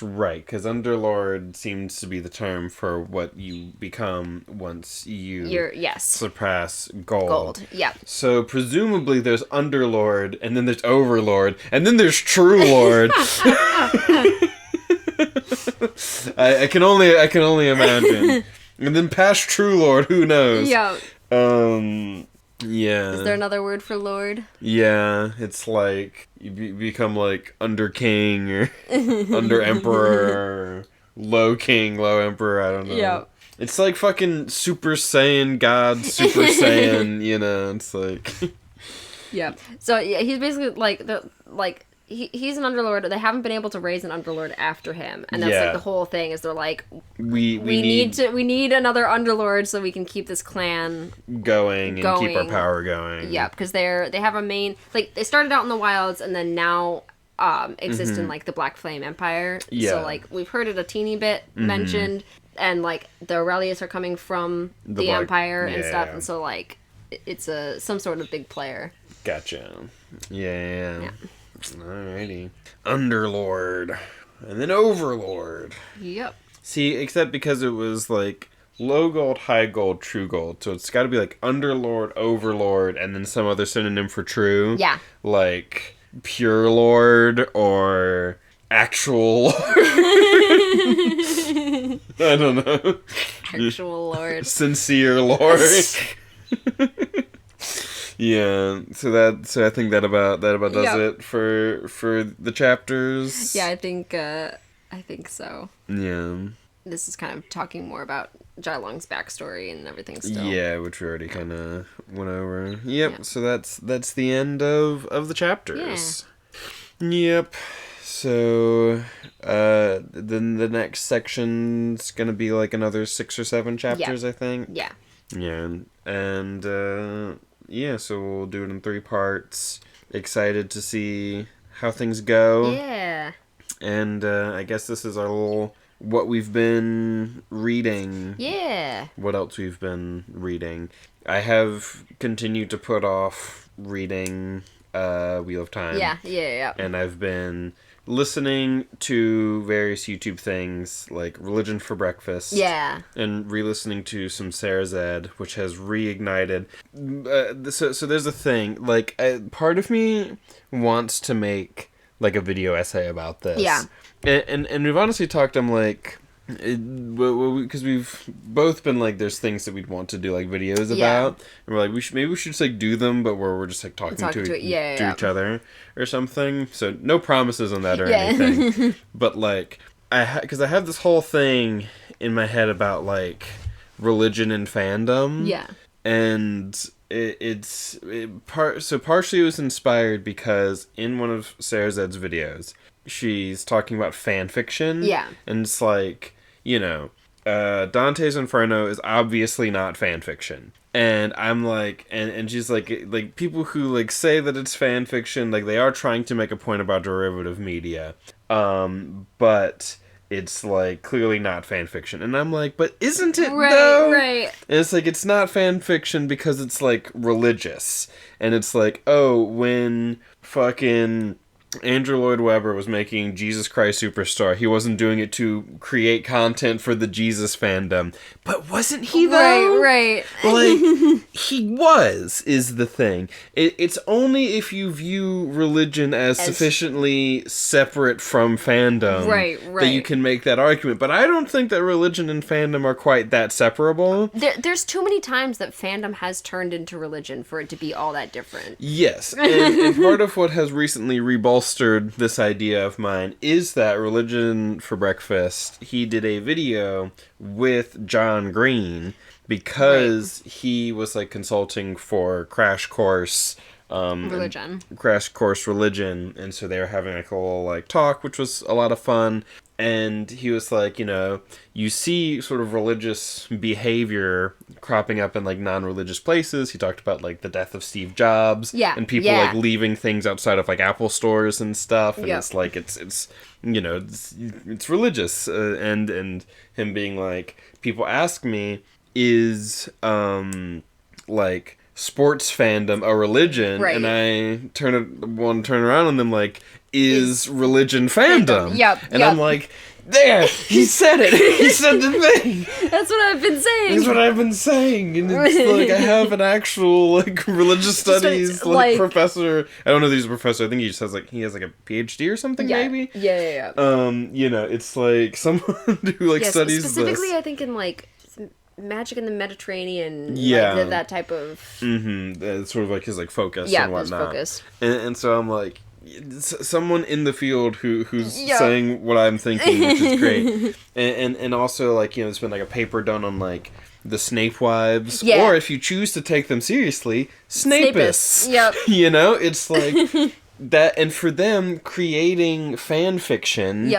right. Because Underlord seems to be the term for what you become once you surpass gold. Yeah. So presumably there's Underlord, and then there's Overlord, and then there's True Lord. I can only imagine. And then past True Lord, who knows? Yeah. Yeah. Is there another word for lord? Yeah, it's like you become like under king or under emperor, or low king, low emperor. I don't know. Yeah. It's like fucking Super Saiyan God, Super Saiyan. You know, it's like. Yeah. So yeah, he's basically like he's an underlord. They haven't been able to raise an underlord after him, and that's like the whole thing. Is they're like, we need another underlord so we can keep this clan going and keep our power going. Yeah, because they have a main, like, they started out in the wilds and then now exist in like the Black Flame Empire. Yeah. So like we've heard it a teeny bit mentioned, and like the Aurelius are coming from the Empire and stuff, and so like it's some sort of big player. Gotcha. Yeah. Alrighty. Underlord. And then Overlord. Yep. See, except because it was like low gold, high gold, true gold. So it's got to be like Underlord, Overlord, and then some other synonym for true. Yeah. Like Pure Lord or Actual Lord. I don't know. Actual Lord. Sincere Lord. Yeah, so I think that about does it for the chapters. Yeah, I think so. Yeah. This is kind of talking more about Jailong's backstory and everything still. Yeah, which we already kind of went over. Yep, yeah. So that's the end of the chapters. Yeah. Yep. So then the next section's going to be like another 6 or 7 chapters, I think. Yeah. Yeah, and yeah, so we'll do it in 3 parts. Excited to see how things go. Yeah. And I guess this is our little what we've been reading. Yeah. What else we've been reading. I have continued to put off reading Wheel of Time. Yeah. And I've been listening to various YouTube things like Religion for Breakfast. Yeah. And re-listening to some Sarah Zed, which has reignited. So there's a thing. Like, part of me wants to make like a video essay about this. Yeah. And we've honestly talked, I'm like, because we've both been like, there's things that we'd want to do like videos about, and we're like, maybe we should just like do them, but where we're just like talking to each other or something. So no promises on that or anything. But like, because I have this whole thing in my head about like religion and fandom. Yeah. And partially it was inspired because in one of Sarah Zed's videos, she's talking about fan fiction. Yeah. And it's like, you know, Dante's Inferno is obviously not fan fiction. And I'm like, and she's like people who like say that it's fan fiction, like they are trying to make a point about derivative media. But it's like clearly not fan fiction. And I'm like, but isn't it though? Right. And it's like, it's not fan fiction because it's like religious. And it's like, oh, when fucking Andrew Lloyd Webber was making Jesus Christ Superstar, he wasn't doing it to create content for the Jesus fandom. But wasn't he though? Right. Like, he was, is the thing. It's only if you view religion as sufficiently separate from fandom that you can make that argument. But I don't think that religion and fandom are quite that separable. There's too many times that fandom has turned into religion for it to be all that different. Yes, and part of what has recently rebolstered this idea of mine is that Religion for Breakfast, he did a video with John Green because he was like consulting for Crash Course Religion, and so they were having like a little like talk, which was a lot of fun. And he was like, you know, you see sort of religious behavior cropping up in like non-religious places. He talked about like the death of Steve Jobs and people like leaving things outside of like Apple stores and stuff. And it's like, it's you know, it's religious. And him being like, people ask me, is like sports fandom a religion? And I turn around on them like, is religion fandom? And I'm like, there, he said it. He said the thing. That's what I've been saying. That's what I've been saying. And it's like, I have an actual like religious studies like professor. I don't know if he's a professor. I think he just has like, he has like a PhD or something maybe. Yeah. You know, it's like someone who like studies specifically this. I think in like magic in the Mediterranean, like that type of it's sort of like his like focus and whatnot. His focus. And so I'm like, someone in the field who's saying what I'm thinking, which is great. And also, like, you know, there's been like a paper done on like the Snape wives, or if you choose to take them seriously, Snapists. You know, it's like that, and for them, creating fan fiction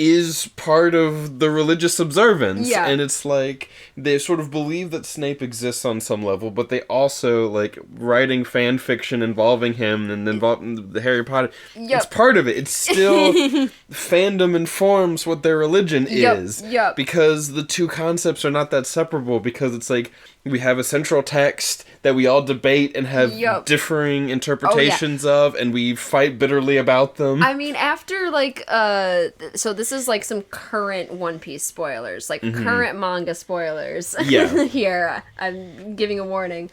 is part of the religious observance. And it's like, they sort of believe that Snape exists on some level, but they also, like, writing fan fiction involving him and involving the Harry Potter. It's part of it. It's still, fandom informs what their religion is. Because the two concepts are not that separable, because it's like, we have a central text that we all debate and have differing interpretations of, and we fight bitterly about them. I mean, after, like, so this is, like, some current One Piece spoilers, like, current manga spoilers. Here, I'm giving a warning.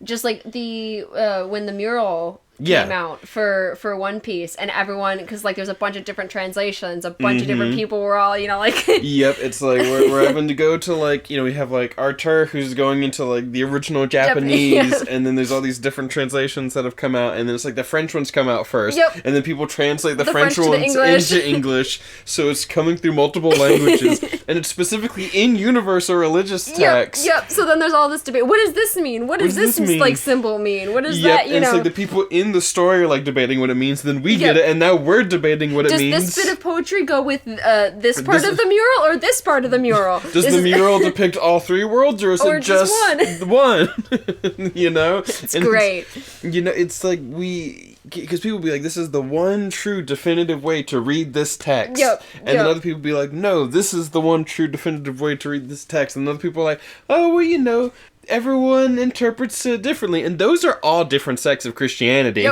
Just, like, the, when the mural came out for One Piece, and everyone, because like there's a bunch of different translations, a bunch of different people were all, you know, like yep, it's like we're having to go to like, you know, we have like Arthur who's going into like the original Japanese, and then there's all these different translations that have come out, and then it's like the French ones come out first, and then people translate the French ones into English, so it's coming through multiple languages, and it's specifically in universal religious text. Yep. So then there's all this debate. What does this mean? What does this like symbol mean? What is that? You and know, it's like the people in the story are like debating what it means, then we get it, and now we're debating what it means. Does this bit of poetry go with this part of the mural or this part of the mural? Does the mural depict all three worlds, or is it just one? You know? It's great. You know, it's like because people be like, this is the one true definitive way to read this text. And then other people be like, no, this is the one true definitive way to read this text. And other people are like, oh, well, you know, everyone interprets it differently. And those are all different sects of Christianity.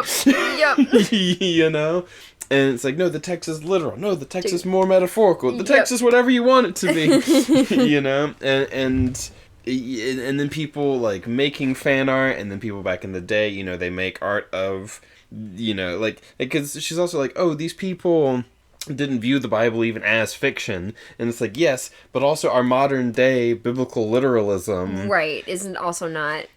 You know? And it's like, no, the text is literal. No, the text is more metaphorical. The text is whatever you want it to be. You know? And then people like making fan art, and then people back in the day, you know, they make art of, you know, like, because she's also like, oh, these people didn't view the Bible even as fiction, and it's like, yes, but also our modern day biblical literalism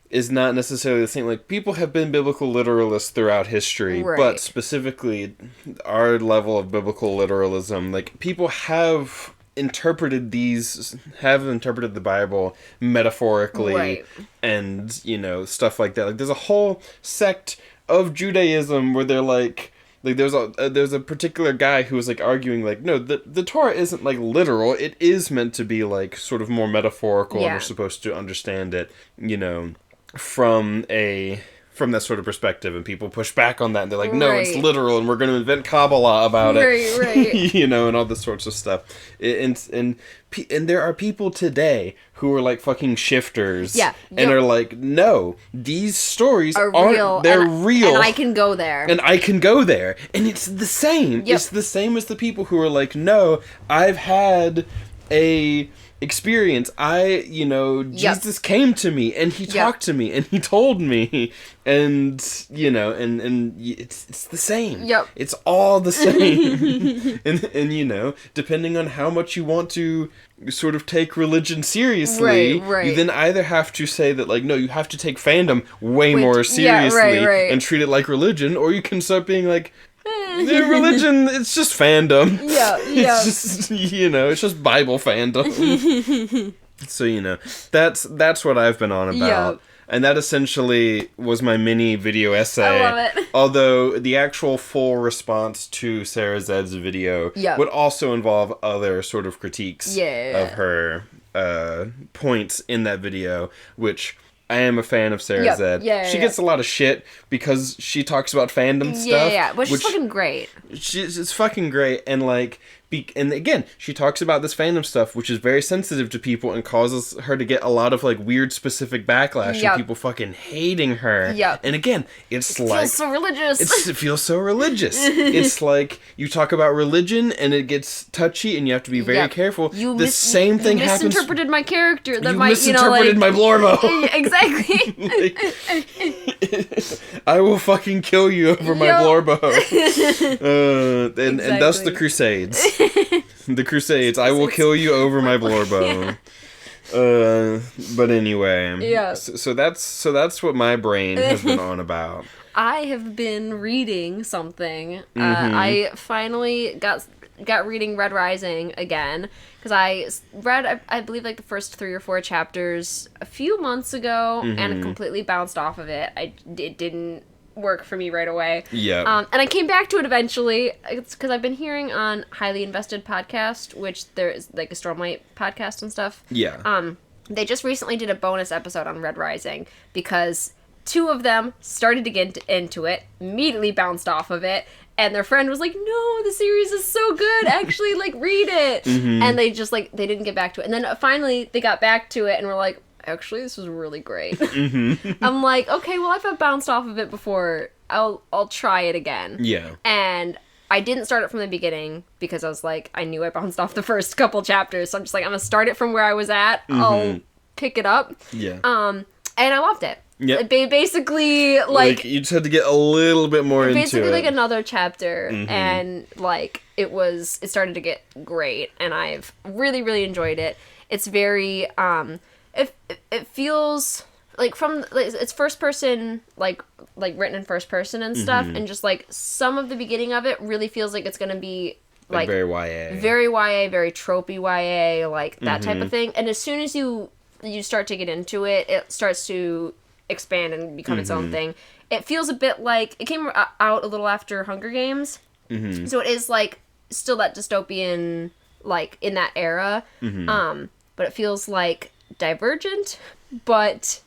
is not necessarily the same. Like, people have been biblical literalists throughout history, but specifically our level of biblical literalism, like, people have interpreted the Bible metaphorically, and, you know, stuff like that. Like, there's a whole sect of Judaism where they're like there's a particular guy who was like arguing like, no, the Torah isn't like literal, it is meant to be like sort of more metaphorical, and we're supposed to understand it, you know, from that sort of perspective, and people push back on that, and they're like, no, it's literal, and we're going to invent Kabbalah about it, you know, and all this sorts of stuff, and there are people today who are like fucking shifters, and are like, no, these stories are real, real, and I can go there, and it's the same. It's the same as the people who are like, no, I've had a experience. Jesus came to me, and he talked to me, and he told me, and, you know, and it's the same. It's all the same. and you know, depending on how much you want to sort of take religion seriously, you then either have to say that, like, no, you have to take fandom way more seriously and treat it like religion, or you can start being like, religion, it's just fandom. It's just, you know, it's just Bible fandom. So, you know, that's what I've been on about. And that essentially was my mini video essay. I love it. Although the actual full response to Sarah Zed's video would also involve other sort of critiques of her points in that video, which I am a fan of Sarah Zed. She gets a lot of shit because she talks about fandom stuff. But she's fucking great. It's fucking great, and like, and again, she talks about this fandom stuff, which is very sensitive to people and causes her to get a lot of like weird specific backlash and people fucking hating her. And again, it feels so religious. It feels so religious. It's like you talk about religion and it gets touchy, and you have to be very careful. The same thing happens. You misinterpreted my character. That misinterpreted my Blorbo. Exactly. I will fucking kill you over my Blorbo. And thus the Crusades. The Crusades. I will kill you over my Blorbo. But anyway. So that's what my brain has been on about. I have been reading something. I finally got reading Red Rising again, because I read, I believe, like the first 3 or 4 chapters a few months ago, and it completely bounced off of it. It didn't work for me right away. And I came back to it eventually. It's because I've been hearing on Highly Invested podcast, which there is like a Stormlight podcast and stuff. They just recently did a bonus episode on Red Rising, because 2 of them started to get into it, immediately bounced off of it, and their friend was like, no, the series is so good, actually, like, read it. And they just, like, they didn't get back to it. And then finally they got back to it and were like, actually, this was really great. I'm like, okay, well, if I've bounced off of it before, I'll try it again. And I didn't start it from the beginning, because I was like, I knew I bounced off the first couple chapters, so I'm just like, I'm gonna start it from where I was at. I'll pick it up. And I loved it. Yep. Basically, like you just had to get a little bit more into it. Basically, like another chapter, and like it started to get great, and I've really, really enjoyed it. It's very, it feels like it's first person, like written in first person and stuff, and just like some of the beginning of it really feels like it's gonna be like very YA, very tropey YA, like that type of thing. And as soon as you start to get into it, it starts to expand and become its own thing. It feels a bit like it came out a little after Hunger Games, so it is like still that dystopian, like in that era, but it feels like Divergent, but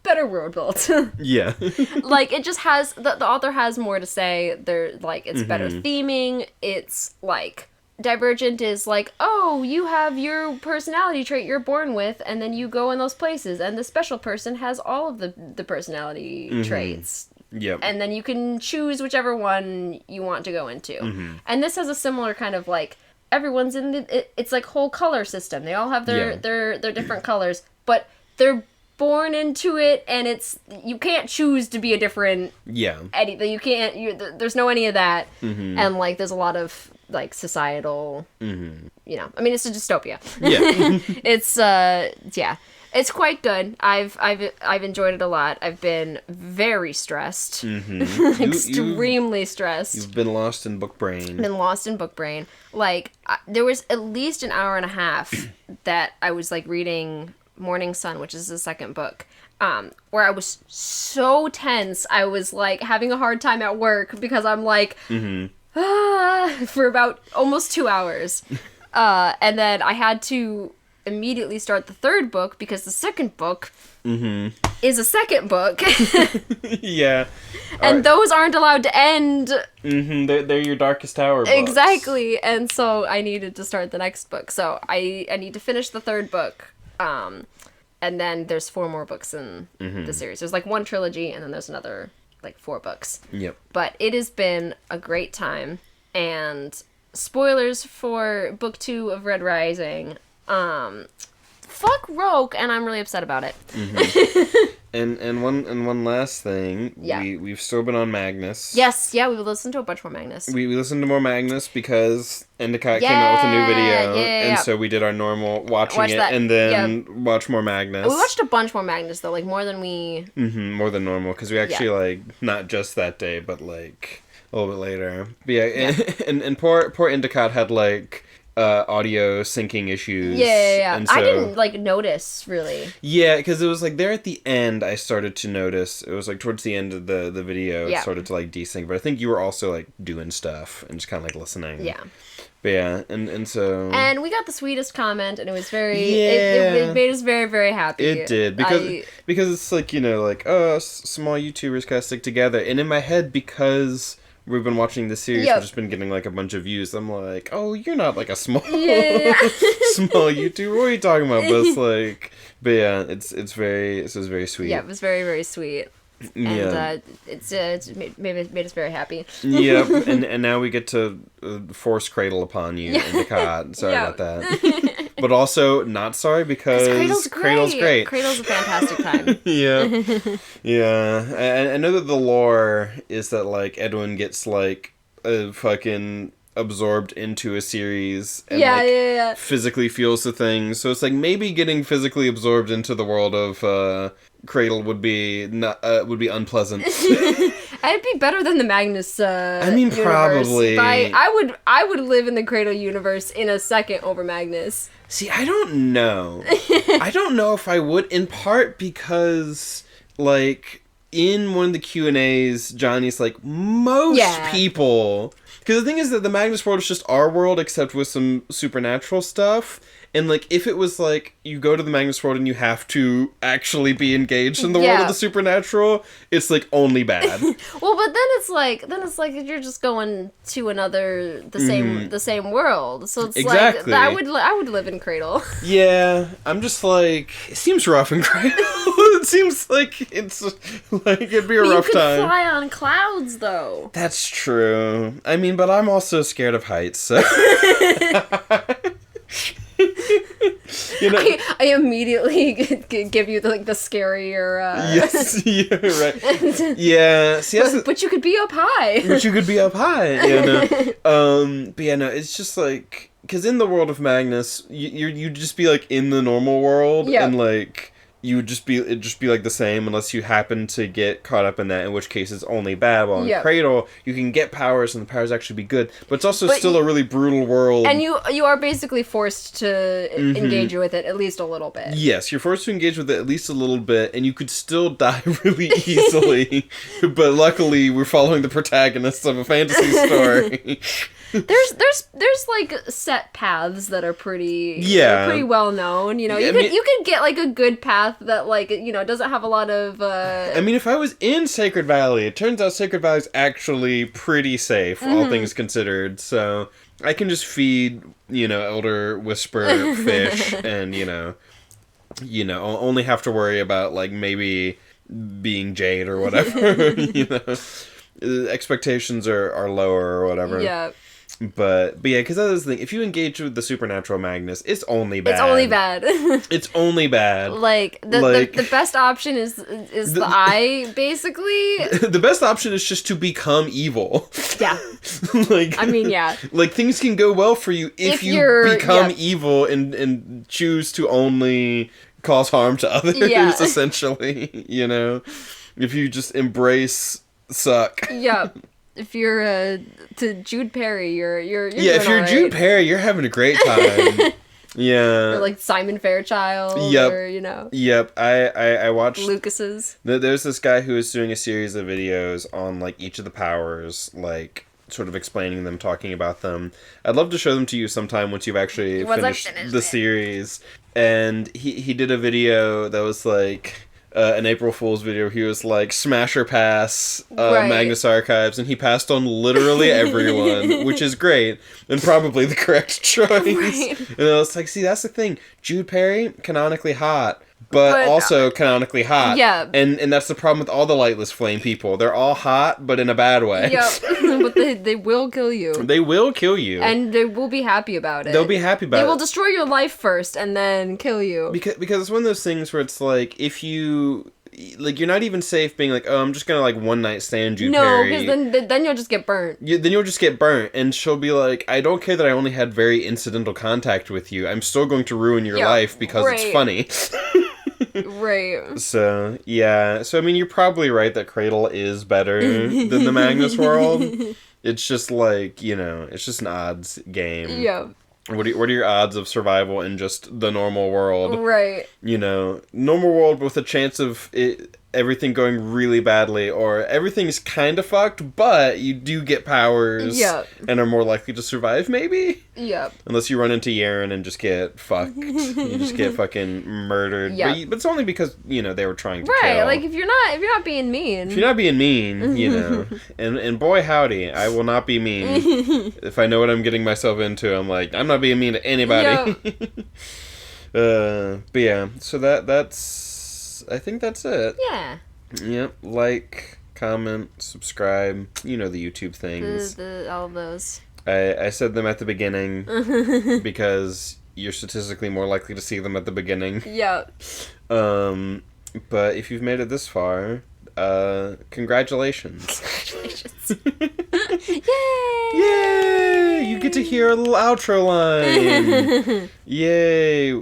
better world built. Yeah. Like it just has the author has more to say. They're like it's better theming. It's like Divergent is like, oh, you have your personality trait you're born with, and then you go in those places, and the special person has all of the personality traits. Yep. And then you can choose whichever one you want to go into. And this has a similar kind of like everyone's in it's like whole color system. They all have their different colors, but they're born into it, and it's you can't choose to be a different anything. You can't. There's no any of that, and like there's a lot of like societal. You know, I mean, it's a dystopia. Yeah, it's quite good. I've enjoyed it a lot. I've been very stressed, extremely stressed. You've been lost in book brain. Like there was at least an hour and a half that I was like reading Morning Sun, which is the second book, where I was so tense. I was like having a hard time at work because I'm like for about almost 2 hours, and then I had to immediately start the third book because the second book is a second book. Yeah, and those aren't allowed to end. They're your Darkest Tower books. Exactly, and so I needed to start the next book. So I need to finish the third book. And then there's 4 more books in the series. There's like one trilogy, and then there's another like 4 books. Yep. But it has been a great time. And spoilers for book 2 of Red Rising. Fuck Rogue, and I'm really upset about it. And one last thing. Yeah. We've still been on Magnus. Yes, yeah, we've listened to a bunch more Magnus. We listened to more Magnus because Endicott came out with a new video. And so we did our normal watch it that, and then watch more Magnus. We watched a bunch more Magnus though, like more than we more than normal, because we actually like not just that day, but like a little bit later. But and poor Endicott had like audio syncing issues. And so, I didn't like notice really. Yeah, because it was like there at the end I started to notice. It was like towards the end of the video it started to like desync, but I think you were also like doing stuff and just kind of like listening. Yeah. But yeah, and so... And we got the sweetest comment, and it was very... It made us very, very happy. It did, because it's like, you know, like, oh, small YouTubers kind of stick together. And in my head, because we've been watching the series, we've just been getting like a bunch of views. I'm like, oh, you're not like a small small YouTuber. What are you talking about? But it's like, but yeah, it was very sweet. Yeah, it was very, very sweet. And it's made us very happy. Yep, and now we get to force Cradle upon you in the cot. Sorry about that. But also not sorry because Cradle's great. Cradle's a fantastic time. Yeah. I know that the lore is that like Edwin gets like a fucking absorbed into a series and physically feels the things. So it's like maybe getting physically absorbed into the world of Cradle would be unpleasant. I'd be better than the Magnus universe. Probably. I would live in the Cradle universe in a second over Magnus. See, I don't know. I don't know if I would, in part because like in one of the Q&As, Johnny's like, most people... Because the thing is that the Magnus world is just our world, except with some supernatural stuff. And, like, if it was, like, you go to the Magnus world and you have to actually be engaged in the world of the supernatural, it's, like, only bad. Well, but then it's like you're just going to the same world. So it's like, I would live in Cradle. Yeah, I'm just like, it seems rough in Cradle. It seems like it's, like, it'd be a rough time. You could fly on clouds, though. That's true. I mean, but I'm also scared of heights, so... You know, I immediately give you the scarier. Yes, yeah, right. Yeah, see, but you could be up high. But you could be up high. Yeah, no. But yeah, no. It's just like because in the world of Magnus, you'd just be like in the normal world, and like. It'd just be like the same unless you happen to get caught up in that, in which case it's only bad. While in Cradle, you can get powers and the powers actually be good, but it's also still a really brutal world. And you are basically forced to engage with it at least a little bit. Yes, you're forced to engage with it at least a little bit, and you could still die really easily. But luckily, we're following the protagonist of a fantasy story. There's like set paths that are pretty well known. You know, you could get like a good path that like doesn't have a lot of. I mean, if I was in Sacred Valley, it turns out Sacred Valley is actually pretty safe, all things considered. So I can just feed Elder Whisper fish, and only have to worry about like maybe being Jade or whatever. Expectations are lower or whatever. Yeah. But yeah, because that is the thing. If you engage with the supernatural Magnus, it's only bad. It's only bad. It's only bad. Like the best option is the eye, basically. The best option is just to become evil. Yeah. I mean, yeah. Like things can go well for you if you become evil and choose to only cause harm to others. Yeah. Essentially, if you just embrace suck. Yeah. If you're to Jude Perry, you're if you're Jude Perry, you're having a great time. Yeah. Or like Simon Fairchild. Yep. Or Yep. I watched Lucas's. There's this guy who is doing a series of videos on like each of the powers, like sort of explaining them, talking about them. I'd love to show them to you sometime once you've actually finished the series. And he did a video that was like. An April Fool's video, he was like, smash or pass Magnus Archives, and he passed on literally everyone, which is great, and probably the correct choice. Right. And I was like, see, that's the thing. Jude Perry, canonically hot, but also canonically hot. Yeah. And that's the problem with all the Lightless Flame people. They're all hot, but in a bad way. Yep. But they will kill you. They will kill you. And they will be happy about it. They'll be happy about it. They will destroy your life first and then kill you. Because it's one of those things where it's like, if you... Like, you're not even safe being like, oh, I'm just gonna, like, one night stand Jude Perry. No, because then you'll just get burnt. Then you'll just get burnt, and she'll be like, I don't care that I only had very incidental contact with you. I'm still going to ruin your life because it's funny. Right. So, yeah. So, I mean, you're probably right that Cradle is better than the Magnus world. It's just like, it's just an odds game. Yeah. What are your odds of survival in just the normal world? Right. Normal world with a chance of everything going really badly, or everything's kind of fucked, but you do get powers and are more likely to survive, maybe? Yep. Unless you run into Yaren and just get fucked. You just get fucking murdered. Yep. But it's only because, they were trying to kill. Right, like, if you're not being mean. If you're not being mean, and boy howdy, I will not be mean. If I know what I'm getting myself into, I'm like, I'm not being mean to anybody. Yep. But yeah, so I think that's it. Yeah. Yep. Like, comment, subscribe. You know the YouTube things. All of those. I said them at the beginning because you're statistically more likely to see them at the beginning. Yep. But if you've made it this far, congratulations. Congratulations. Yay! Yay! You get to hear a little outro line. Yay!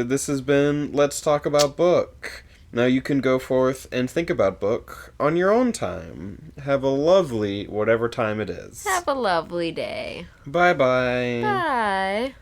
This has been Let's Talk About Book. Now you can go forth and think about book on your own time. Have a lovely whatever time it is. Have a lovely day. Bye-bye. Bye.